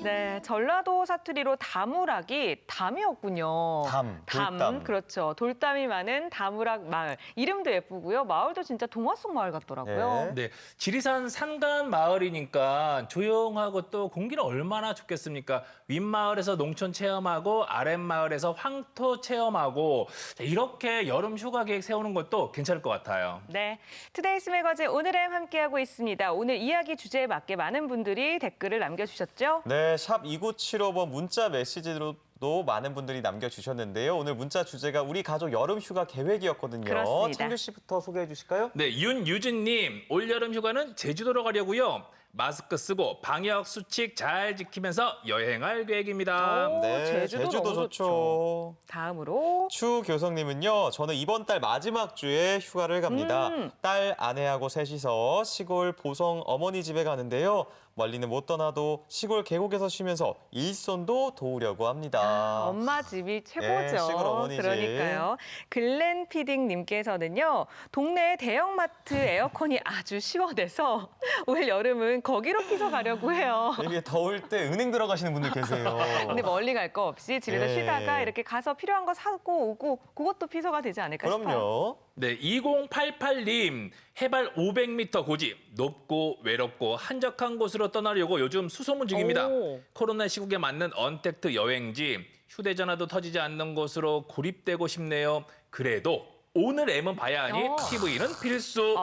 네, 전라도 사투리로 다무락이 담이었군요. 돌담. 그렇죠. 돌담이 많은 다무락 마을. 이름도 예쁘고요. 마을도 진짜 동화 속 마을 같더라고요. 네, 지리산 산간 마을이니까 조용하고 또 공기는 얼마나 좋겠습니까? 윗마을에서 농촌 체험하고 아랫마을에서 황토 체험하고 이렇게 여름 휴가 계획 세우는 것도 괜찮을 것 같아요. 네, 투데이스 매거진 오늘은 함께하고 있습니다. 오늘 이야기 주제에 맞게 많은 분들이 댓글을 남겨주셨죠? 네, 샵 2975번 문자 메시지로도 많은 분들이 남겨주셨는데요. 오늘 문자 주제가 우리 가족 여름 휴가 계획이었거든요. 그렇습니다. 창규 씨부터 소개해 주실까요? 네, 윤유진님 올여름 휴가는 제주도로 가려고요. 마스크 쓰고 방역 수칙 잘 지키면서 여행할 계획입니다. 네, 제주도 너무 좋죠. 다음으로 추교성님은요. 저는 이번 달 마지막 주에 휴가를 갑니다. 딸, 아내하고 셋이서 시골 보성 어머니 집에 가는데요. 멀리는 못 떠나도 시골 계곡에서 쉬면서 일손도 도우려고 합니다. 엄마 집이 최고죠. 네, 시골 어머니 집. 그러니까요. 글렌 피딩님께서는요. 동네 대형마트 에어컨이 아주 시원해서 올 여름은 거기로 피서 가려고 해요. 이게 더울 때 은행 들어가시는 분들 계세요. 근데 멀리 갈 거 없이 집에서 네. 쉬다가 이렇게 가서 필요한 거 사고 오고 그것도 피서가 되지 않을까 싶어요. 그럼요. 네, 2088님 해발 500m 고지 높고 외롭고 한적한 곳으로 떠나려고 요즘 수소문 중입니다. 코로나 시국에 맞는 언택트 여행지 휴대전화도 터지지 않는 곳으로 고립되고 싶네요. 그래도 오늘 M은 봐야 하니 TV는 필수.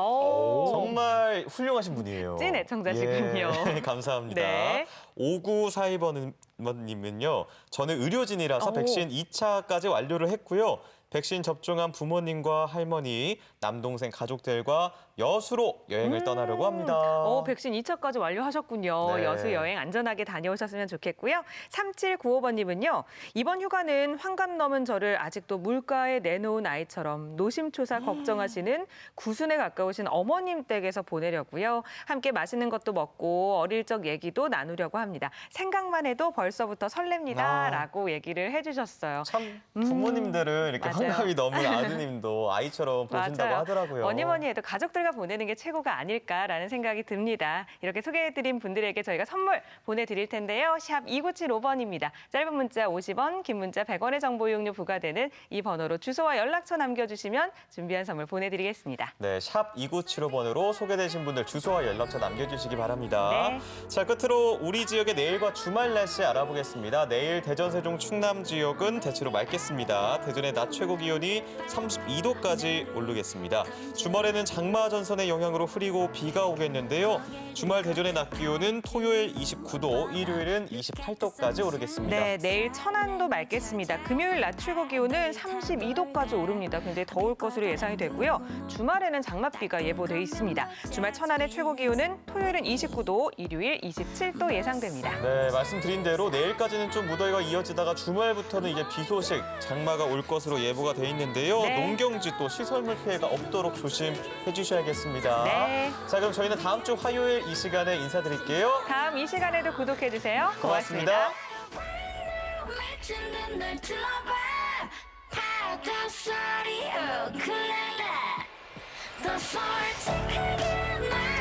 정말 훌륭하신 분이에요. 찐 애청자시군요. 예, 감사합니다. 네. 5942번님은요. 저는 의료진이라서 백신 2차까지 완료를 했고요. 백신 접종한 부모님과 할머니, 남동생 가족들과 여수로 여행을 떠나려고 합니다. 백신 2차까지 완료하셨군요. 네. 여수 여행 안전하게 다녀오셨으면 좋겠고요. 3795번님은요. 이번 휴가는 환갑 넘은 저를 아직도 물가에 내놓은 아이처럼 노심초사 걱정하시는 90에 가까우신 어머님 댁에서 보내려고요. 함께 맛있는 것도 먹고 어릴 적 얘기도 나누려고 합니다. 생각만 해도 벌써부터 설렙니다. 라고 얘기를 해주셨어요. 참 부모님들은 이렇게 맞아요. 환갑이 넘은 아드님도 아이처럼 보신다고 맞아요. 하더라고요. 뭐니 뭐니 해도 가족들과 보내는 게 최고가 아닐까라는 생각이 듭니다. 이렇게 소개해드린 분들에게 저희가 선물 보내드릴 텐데요. 샵 2975번입니다. 짧은 문자 50원, 긴 문자 100원의 정보 이용료 부과되는 이 번호로 주소와 연락처 남겨주시면 준비한 선물 보내드리겠습니다. 네, 샵 2975번으로 소개되신 분들 주소와 연락처 남겨주시기 바랍니다. 네. 자, 끝으로 우리 지역의 내일과 주말 날씨 알아보겠습니다. 내일 대전, 세종, 충남 지역은 대체로 맑겠습니다. 대전의 낮 최고 기온이 32도까지 오르겠습니다. 주말에는 장마 전선의 영향으로 흐리고 비가 오겠는데요. 주말 대전의 낮 기온은 토요일 29도, 일요일은 28도까지 오르겠습니다. 네, 내일 천안도 맑겠습니다. 금요일 낮 최고 기온은 32도까지 오릅니다. 굉장히 더울 것으로 예상이 되고요. 주말에는 장맛비가 예보돼 있습니다. 주말 천안의 최고 기온은 토요일은 29도, 일요일 27도 예상됩니다. 네, 말씀드린 대로 내일까지는 좀 무더위가 이어지다가 주말부터는 이제 비 소식, 장마가 올 것으로 예보가 돼 있는데요. 네. 농경지 또 시설물 피해가 없도록 조심해 주셔야겠습니다. 네. 자, 그럼 저희는 다음 주 화요일 이 시간에 인사드릴게요. 다음 이 시간에도 구독해주세요. 고맙습니다. 고맙습니다.